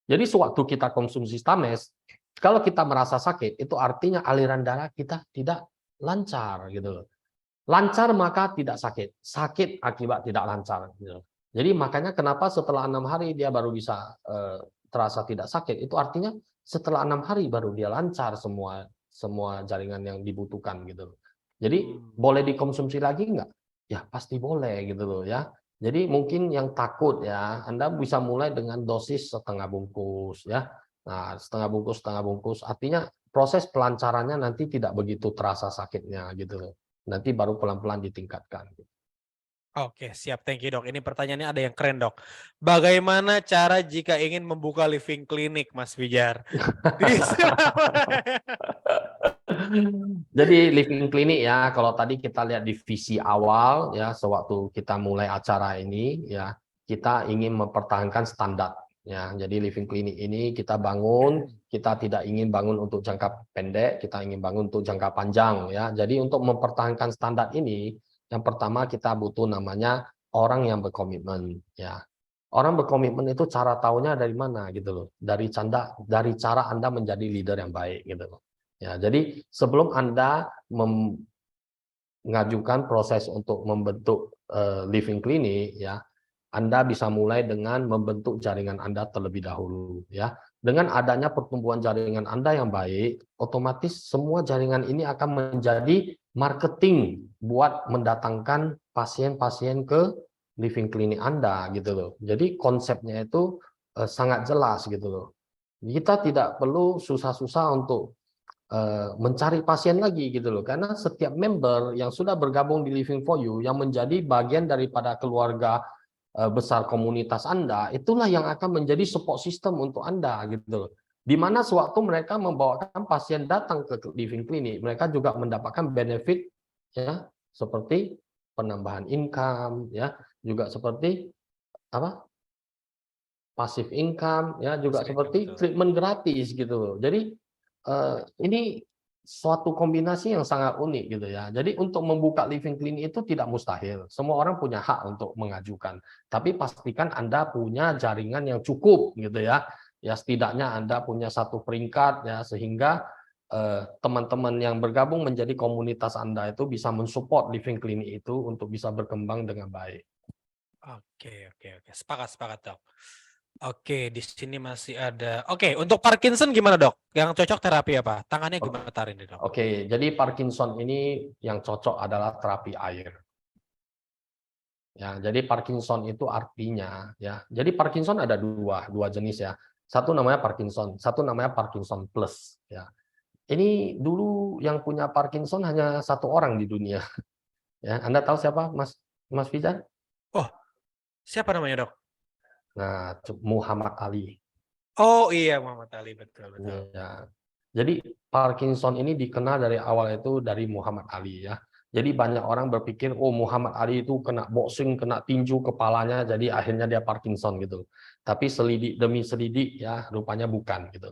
Jadi sewaktu kita konsumsi Stames, kalau kita merasa sakit, itu artinya aliran darah kita tidak lancar gitu loh. Lancar maka tidak sakit, sakit akibat tidak lancar. Gitu. Jadi makanya kenapa setelah 6 hari dia baru bisa terasa tidak sakit, itu artinya setelah 6 hari baru dia lancar semua jaringan yang dibutuhkan gitu. Jadi boleh dikonsumsi lagi nggak? Ya pasti boleh gitu loh ya. Jadi mungkin yang takut ya, Anda bisa mulai dengan dosis setengah bungkus ya. Nah, setengah bungkus artinya proses pelancarannya nanti tidak begitu terasa sakitnya gitu loh. Nanti baru pelan-pelan ditingkatkan. Oke, siap. Thank you, Dok. Ini pertanyaannya ada yang keren, Dok. Bagaimana cara jika ingin membuka living clinic, Mas Fijar? Jadi living clinic ya, kalau tadi kita lihat di visi awal ya, sewaktu kita mulai acara ini ya, kita ingin mempertahankan standar ya. Jadi living clinic ini kita bangun, kita tidak ingin bangun untuk jangka pendek, kita ingin bangun untuk jangka panjang ya. Jadi untuk mempertahankan standar ini, yang pertama kita butuh namanya orang yang berkomitmen ya. Orang berkomitmen itu cara taunya dari mana gitu loh. Dari cara Anda menjadi leader yang baik gitu loh. Ya, jadi sebelum Anda mengajukan proses untuk membentuk living clinic ya, Anda bisa mulai dengan membentuk jaringan Anda terlebih dahulu ya. Dengan adanya pertumbuhan jaringan Anda yang baik, otomatis semua jaringan ini akan menjadi marketing buat mendatangkan pasien-pasien ke living clinic Anda gitu loh. Jadi konsepnya itu sangat jelas gitu loh. Kita tidak perlu susah-susah untuk mencari pasien lagi gitu loh, karena setiap member yang sudah bergabung di Living for You yang menjadi bagian daripada keluarga besar komunitas Anda, itulah yang akan menjadi support system untuk Anda gitu loh. Di mana sewaktu mereka membawakan pasien datang ke living clinic, mereka juga mendapatkan benefit ya, seperti penambahan income ya, juga seperti apa? Passive income ya, juga seperti treatment gratis gitu loh. Jadi ini suatu kombinasi yang sangat unik gitu ya. Jadi untuk membuka living clinic itu tidak mustahil. Semua orang punya hak untuk mengajukan. Tapi pastikan Anda punya jaringan yang cukup gitu ya. Ya setidaknya Anda punya satu peringkat ya, sehingga teman-teman yang bergabung menjadi komunitas Anda itu bisa mensupport living clinic itu untuk bisa berkembang dengan baik. Oke. Sepakat, Dok. Oke, di sini masih ada. Oke, untuk Parkinson gimana, Dok? Yang cocok terapi apa? Tangannya gemetarin nih, Dok. Oke, jadi Parkinson ini yang cocok adalah terapi air. Ya, jadi Parkinson itu artinya ya. Jadi Parkinson ada dua jenis ya. Satu namanya Parkinson, satu namanya Parkinson plus ya. Ini dulu yang punya Parkinson hanya 1 orang di dunia. Ya, Anda tahu siapa, Mas Fijar? Oh, siapa namanya, Dok? Nah, Muhammad Ali. Oh iya, Muhammad Ali, betul. Ya. Jadi Parkinson ini dikenal dari awal itu dari Muhammad Ali ya. Jadi banyak orang berpikir, oh Muhammad Ali itu kena boxing, kena tinju kepalanya, jadi akhirnya dia Parkinson gitu. Tapi selidik demi selidik ya, rupanya bukan gitu.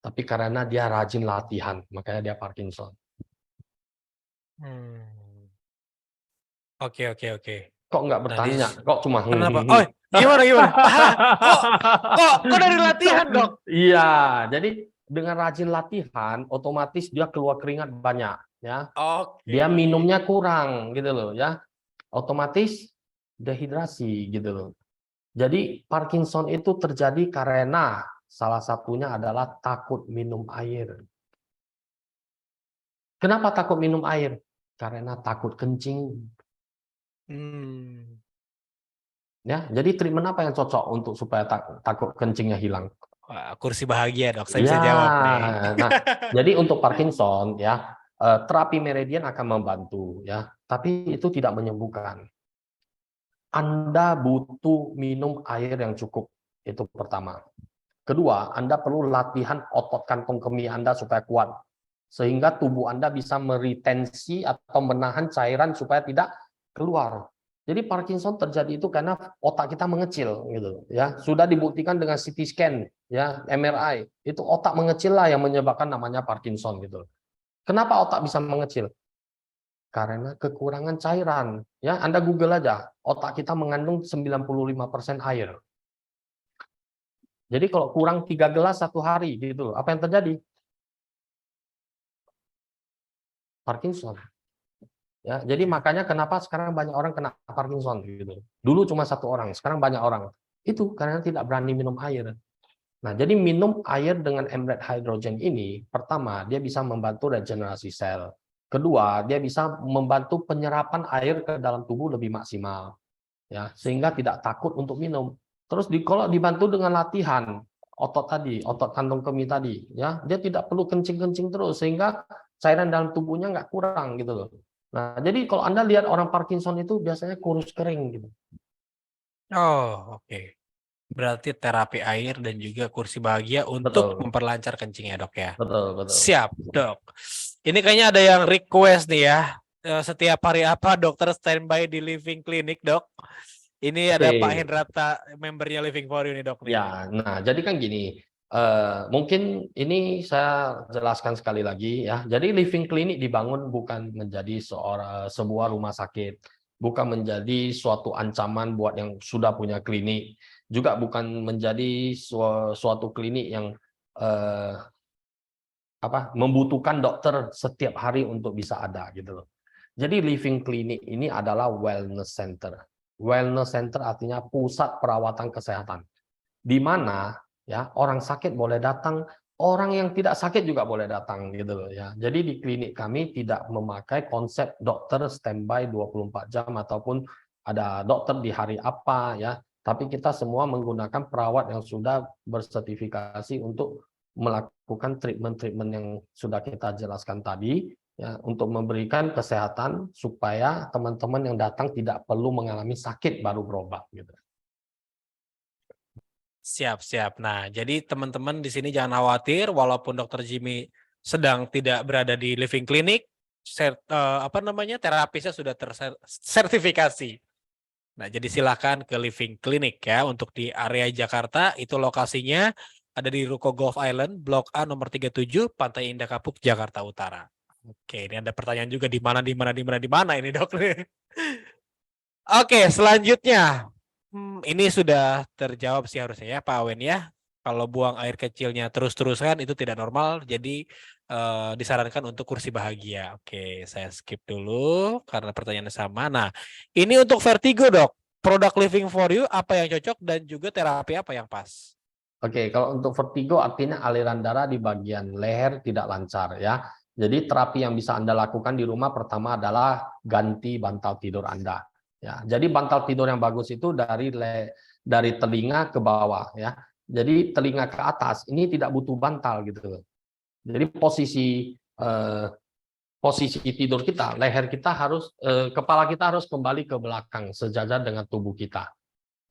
Tapi karena dia rajin latihan, makanya dia Parkinson. Oke. Kok nggak bertanya? Kok cuma Kenapa? Oh, gimana? Kok dari latihan, Dok? Iya, jadi dengan rajin latihan, otomatis dia keluar keringat banyak, ya. Oke. Dia minumnya kurang, gitu loh, ya. Otomatis dehidrasi, gitu loh. Jadi Parkinson itu terjadi karena salah satunya adalah takut minum air. Kenapa takut minum air? Karena takut kencing. Hmm. Ya, jadi treatment apa yang cocok untuk supaya takut kencingnya hilang? Wah, kursi bahagia dok, saya bisa Ya, jawab nih. nah, jadi untuk Parkinson ya, terapi meridian akan membantu ya, tapi itu tidak menyembuhkan. Anda butuh minum air yang cukup, itu pertama. Kedua, Anda perlu latihan otot kantong kemih Anda supaya kuat, sehingga tubuh Anda bisa meretensi atau menahan cairan supaya tidak keluar. Jadi Parkinson terjadi itu karena otak kita mengecil, gitu ya. Sudah dibuktikan dengan CT scan, ya, MRI, itu otak mengecil lah yang menyebabkan namanya Parkinson, gitu. Kenapa otak bisa mengecil? Karena kekurangan cairan. Ya, Anda Google aja, otak kita mengandung 95% air. Jadi kalau kurang 3 gelas satu hari, gitu, apa yang terjadi? Parkinson. Ya, jadi makanya kenapa sekarang banyak orang kena Parkinson, gitu. Dulu cuma 1 orang, sekarang banyak orang. Itu karena tidak berani minum air. Nah, jadi minum air dengan embedded hydrogen ini, pertama, dia bisa membantu regenerasi sel. Kedua, dia bisa membantu penyerapan air ke dalam tubuh lebih maksimal. Ya, sehingga tidak takut untuk minum. Terus kalau dibantu dengan latihan otot tadi, otot kantong kemih tadi, ya, dia tidak perlu kencing-kencing terus sehingga cairan dalam tubuhnya nggak kurang, gitu loh. Nah, jadi kalau Anda lihat orang Parkinson itu biasanya kurus kering, gitu. Oh, oke. Berarti terapi air dan juga kursi bahagia untuk Betul, memperlancar kencingnya dok ya. betul, betul. Siap dok. Ini kayaknya ada yang request nih ya. Setiap hari apa dokter standby di Living Clinic dok? Ini ada Pak Oke. Hendrata, membernya Living for You nih dok nih. Ya, nah jadi kan gini, mungkin ini saya jelaskan sekali lagi ya. Jadi living clinic dibangun bukan menjadi sebuah rumah sakit, bukan menjadi suatu ancaman buat yang sudah punya klinik, juga bukan menjadi suatu klinik yang membutuhkan dokter setiap hari untuk bisa ada, gitu loh. Jadi living clinic ini adalah wellness center. Wellness center artinya pusat perawatan kesehatan, di mana ya orang sakit boleh datang, orang yang tidak sakit juga boleh datang, gitu loh ya. Jadi di klinik kami tidak memakai konsep dokter standby 24 jam ataupun ada dokter di hari apa ya, tapi kita semua menggunakan perawat yang sudah bersertifikasi untuk melakukan treatment-treatment yang sudah kita jelaskan tadi ya, untuk memberikan kesehatan supaya teman-teman yang datang tidak perlu mengalami sakit baru berobat, gitu. Siap. Nah, jadi teman-teman di sini jangan khawatir, walaupun Dokter Jimmy sedang tidak berada di Living Clinic, terapisnya sudah tersertifikasi. Nah, jadi silakan ke Living Clinic ya untuk di area Jakarta. Itu lokasinya ada di Ruko Golf Island, Blok A nomor 37, Pantai Indah Kapuk, Jakarta Utara. Oke, ini ada pertanyaan juga di mana ini dok. Oke, selanjutnya. Ini sudah terjawab sih harusnya ya Pak Awen ya. Kalau buang air kecilnya terus-terusan itu tidak normal, jadi disarankan untuk kursi bahagia. Oke, saya skip dulu karena pertanyaannya sama. Nah, ini untuk vertigo dok, produk Living for You apa yang cocok dan juga terapi apa yang pas? Oke, kalau untuk vertigo artinya aliran darah di bagian leher tidak lancar ya. Jadi terapi yang bisa Anda lakukan di rumah pertama adalah ganti bantal tidur Anda. Ya, jadi bantal tidur yang bagus itu dari telinga ke bawah ya. Jadi telinga ke atas ini tidak butuh bantal, gitu. Jadi posisi tidur kita, leher kita harus, kepala kita harus kembali ke belakang sejajar dengan tubuh kita.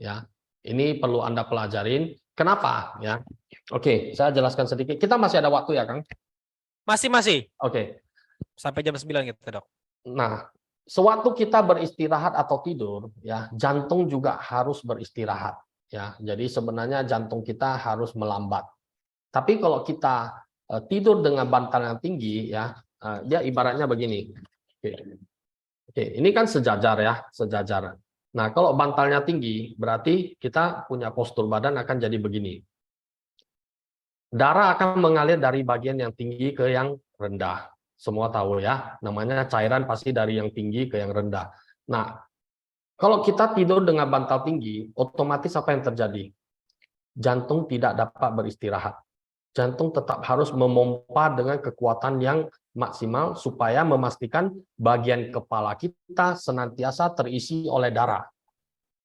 Ya, ini perlu Anda pelajarin. Kenapa? Ya, oke, saya jelaskan sedikit. Kita masih ada waktu ya, Kang? Masih. Oke. Sampai jam 9 gitu, dok. Nah, sewaktu kita beristirahat atau tidur, ya, jantung juga harus beristirahat. Ya, jadi sebenarnya jantung kita harus melambat. Tapi kalau kita tidur dengan bantal yang tinggi, ya, dia ibaratnya begini. Oke, ini kan sejajar ya, sejajar. Nah, kalau bantalnya tinggi, berarti kita punya postur badan akan jadi begini. darah akan mengalir dari bagian yang tinggi ke yang rendah. Semua tahu ya, namanya cairan pasti dari yang tinggi ke yang rendah. Nah, kalau kita tidur dengan bantal tinggi, otomatis apa yang terjadi? Jantung tidak dapat beristirahat. Jantung tetap harus memompa dengan kekuatan yang maksimal supaya memastikan bagian kepala kita senantiasa terisi oleh darah.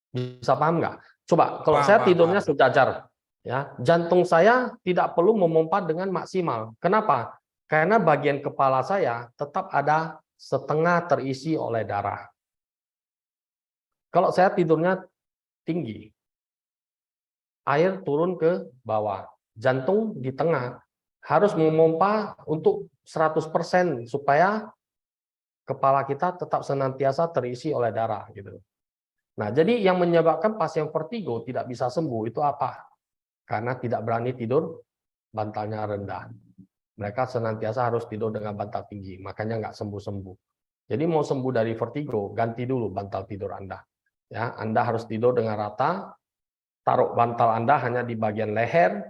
Bisa paham nggak? Coba kalau saya tidurnya sejajar, ya, jantung saya tidak perlu memompa dengan maksimal. Kenapa? Karena bagian kepala saya tetap ada setengah terisi oleh darah. Kalau saya tidurnya tinggi, air turun ke bawah, jantung di tengah, harus memompa untuk 100% supaya kepala kita tetap senantiasa terisi oleh darah gitu. Nah, jadi yang menyebabkan pasien vertigo tidak bisa sembuh itu apa? Karena tidak berani tidur bantalnya rendah. Mereka senantiasa harus tidur dengan bantal tinggi, makanya nggak sembuh-sembuh. Jadi mau sembuh dari vertigo, ganti dulu bantal tidur Anda. Ya, Anda harus tidur dengan rata, taruh bantal Anda hanya di bagian leher,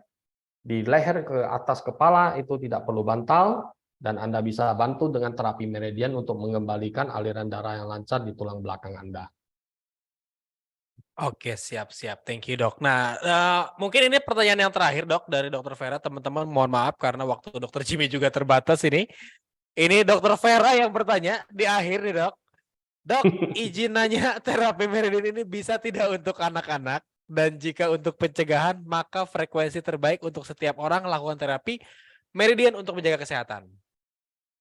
di leher ke atas kepala itu tidak perlu bantal, dan Anda bisa bantu dengan terapi meridian untuk mengembalikan aliran darah yang lancar di tulang belakang Anda. Oke, siap-siap. Thank you, Dok. Nah, mungkin ini pertanyaan yang terakhir, Dok, dari Dokter Vera. Teman-teman, mohon maaf karena waktu Dokter Jimmy juga terbatas ini. Ini Dokter Vera yang bertanya di akhir nih, Dok. Dok, izin nanya terapi meridian ini bisa tidak untuk anak-anak? Dan jika untuk pencegahan, maka frekuensi terbaik untuk setiap orang melakukan terapi meridian untuk menjaga kesehatan.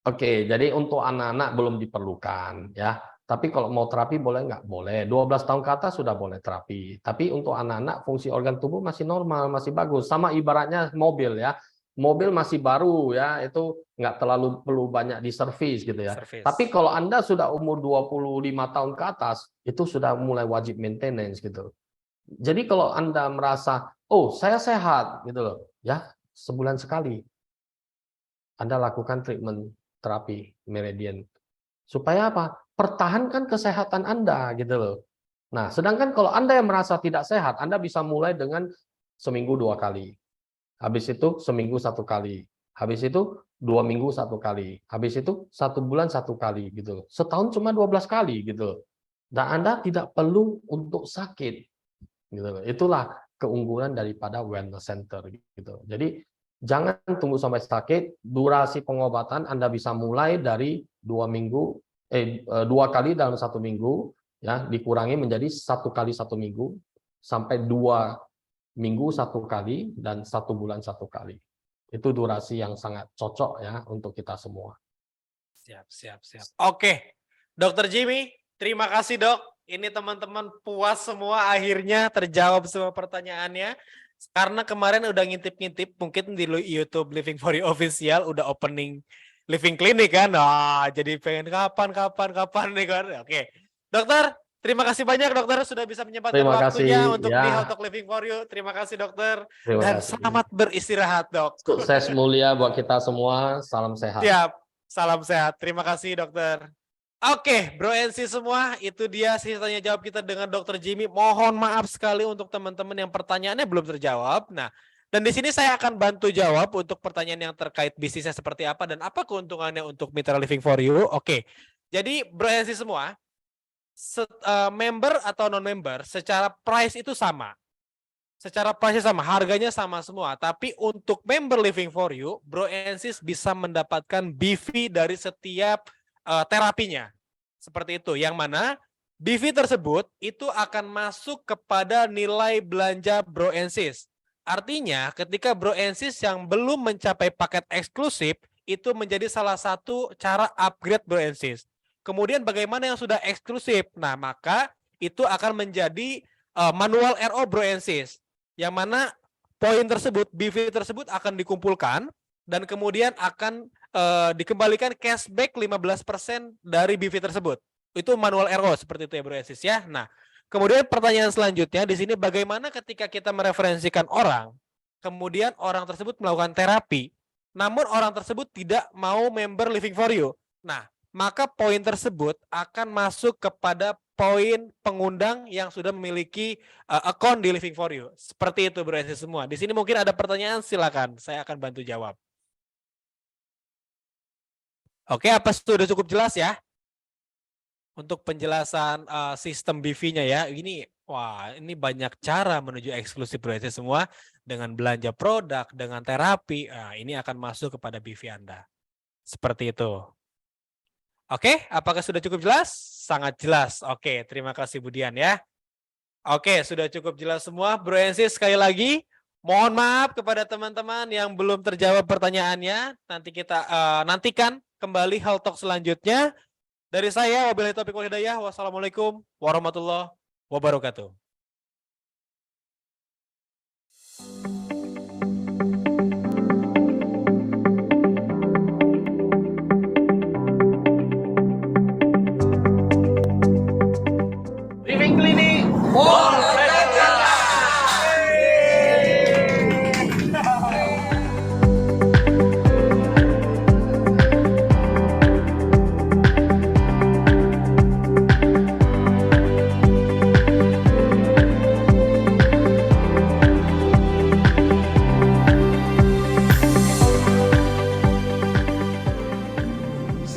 Oke, jadi untuk anak-anak belum diperlukan ya. Tapi kalau mau terapi boleh nggak? Boleh. 12 tahun ke atas sudah boleh terapi. Tapi untuk anak-anak fungsi organ tubuh masih normal, masih bagus. Sama ibaratnya mobil ya. Mobil masih baru ya, itu nggak terlalu perlu banyak diservis gitu ya. Service. Tapi kalau Anda sudah umur 25 tahun ke atas, itu sudah mulai wajib maintenance gitu. Jadi kalau Anda merasa, oh saya sehat gitu loh, ya sebulan sekali Anda lakukan treatment terapi meridian. Supaya apa? Pertahankan kesehatan Anda gitu loh. Nah, sedangkan kalau Anda yang merasa tidak sehat, Anda bisa mulai dengan seminggu 2 kali. Habis itu seminggu 1 kali. Habis itu 2 minggu 1 kali. Habis itu 1 bulan 1 kali gitu. Setahun cuma 12 kali gitu. Dan Anda tidak perlu untuk sakit. Gitu loh. Itulah keunggulan daripada wellness center gitu. Jadi jangan tunggu sampai sakit. Durasi pengobatan Anda bisa mulai dari 2 kali dalam 1 minggu, ya dikurangi menjadi 1 kali 1 minggu sampai 2 minggu 1 kali dan 1 bulan 1 kali. Itu durasi yang sangat cocok ya untuk kita semua. Siap. Oke, Dokter Jimmy, terima kasih, Dok. Ini teman-teman puas semua, akhirnya terjawab semua pertanyaannya. Karena kemarin udah ngintip-ngintip, mungkin di YouTube Living for You Official udah opening Living Clinic kan. Jadi pengen kapan nih kan. Oke. Dokter, terima kasih banyak dokter sudah bisa menyempatkan Terima waktunya kasih, untuk ya. di Health Talk Living for You. Terima kasih dokter. Terima Dan kasih. selamat beristirahat, Dok. Sukses mulia buat kita semua. Salam sehat. Siap. Salam sehat. Terima kasih, dokter. Oke, Bro NC semua, itu dia sesi tanya jawab kita dengan Dr. Jimmy. Mohon maaf sekali untuk teman-teman yang pertanyaannya belum terjawab. Nah, dan di sini saya akan bantu jawab untuk pertanyaan yang terkait bisnisnya seperti apa dan apa keuntungannya untuk Mitra Living for You. Oke, jadi Bro NC semua, member atau non-member secara price itu sama. Secara price sama, harganya sama semua. Tapi untuk member Living for You, Bro NC bisa mendapatkan BV dari setiap terapinya. Seperti itu. Yang mana BV tersebut itu akan masuk kepada nilai belanja Bro NC. Artinya ketika Bro NC yang belum mencapai paket eksklusif, itu menjadi salah satu cara upgrade Bro NC. Kemudian bagaimana yang sudah eksklusif? Nah, maka itu akan menjadi manual RO Bro NC. Yang mana poin tersebut, BV tersebut akan dikumpulkan dan kemudian akan dikembalikan cashback 15% dari BV tersebut. Itu manual RO seperti itu ya Bro Ensis ya. Nah, kemudian pertanyaan selanjutnya di sini bagaimana ketika kita mereferensikan orang, kemudian orang tersebut melakukan terapi, namun orang tersebut tidak mau member Living for You. Nah, maka poin tersebut akan masuk kepada poin pengundang yang sudah memiliki account di Living for You. Seperti itu Bro Ensis semua. Di sini mungkin ada pertanyaan, silakan. Saya akan bantu jawab. Oke, apa sudah cukup jelas ya? Untuk penjelasan sistem BV-nya ya. Ini banyak cara menuju eksklusif Bro Ensis semua dengan belanja produk, dengan terapi. Ini akan masuk kepada BV Anda. Seperti itu. Oke, apakah sudah cukup jelas? Sangat jelas. Oke, terima kasih Budian ya. Oke, sudah cukup jelas semua. Bro Ensis sekali lagi, mohon maaf kepada teman-teman yang belum terjawab pertanyaannya. Nanti kita nantikan kembali Health Talk selanjutnya. Dari saya, wabillahi taufiq wal hidayah. Wassalamualaikum warahmatullahi wabarakatuh. Living Clinic for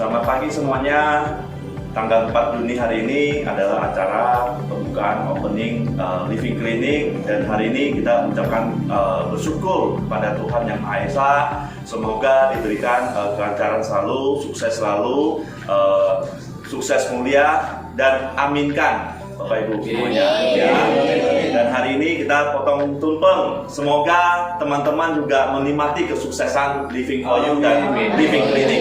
Selamat pagi semuanya. Tanggal 4 Juni hari ini adalah acara pembukaan opening Living Clinic, dan hari ini kita mengucapkan bersyukur kepada Tuhan Yang Maha Esa. Semoga diberikan kelancaran selalu, sukses selalu, sukses mulia, dan aminkan Bapak Ibu semuanya. Ya. Dan hari ini kita potong tumpeng. Semoga teman-teman juga menikmati kesuksesan Living for You dan Living Clinic.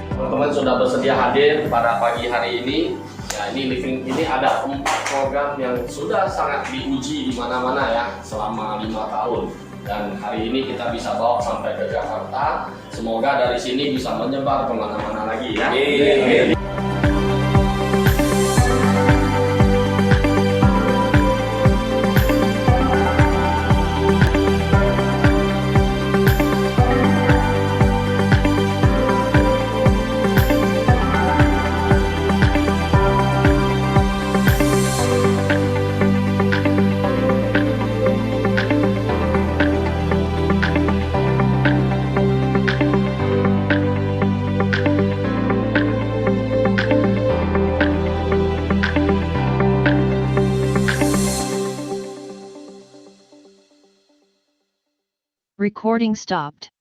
Teman-teman sudah bersedia hadir pada pagi hari ini. Ya, ini ada 4 program yang sudah sangat diuji di mana-mana ya selama 5 tahun. Dan hari ini kita bisa bawa sampai ke Jakarta. Semoga dari sini bisa menyebar kemana-mana lagi ya. Recording stopped.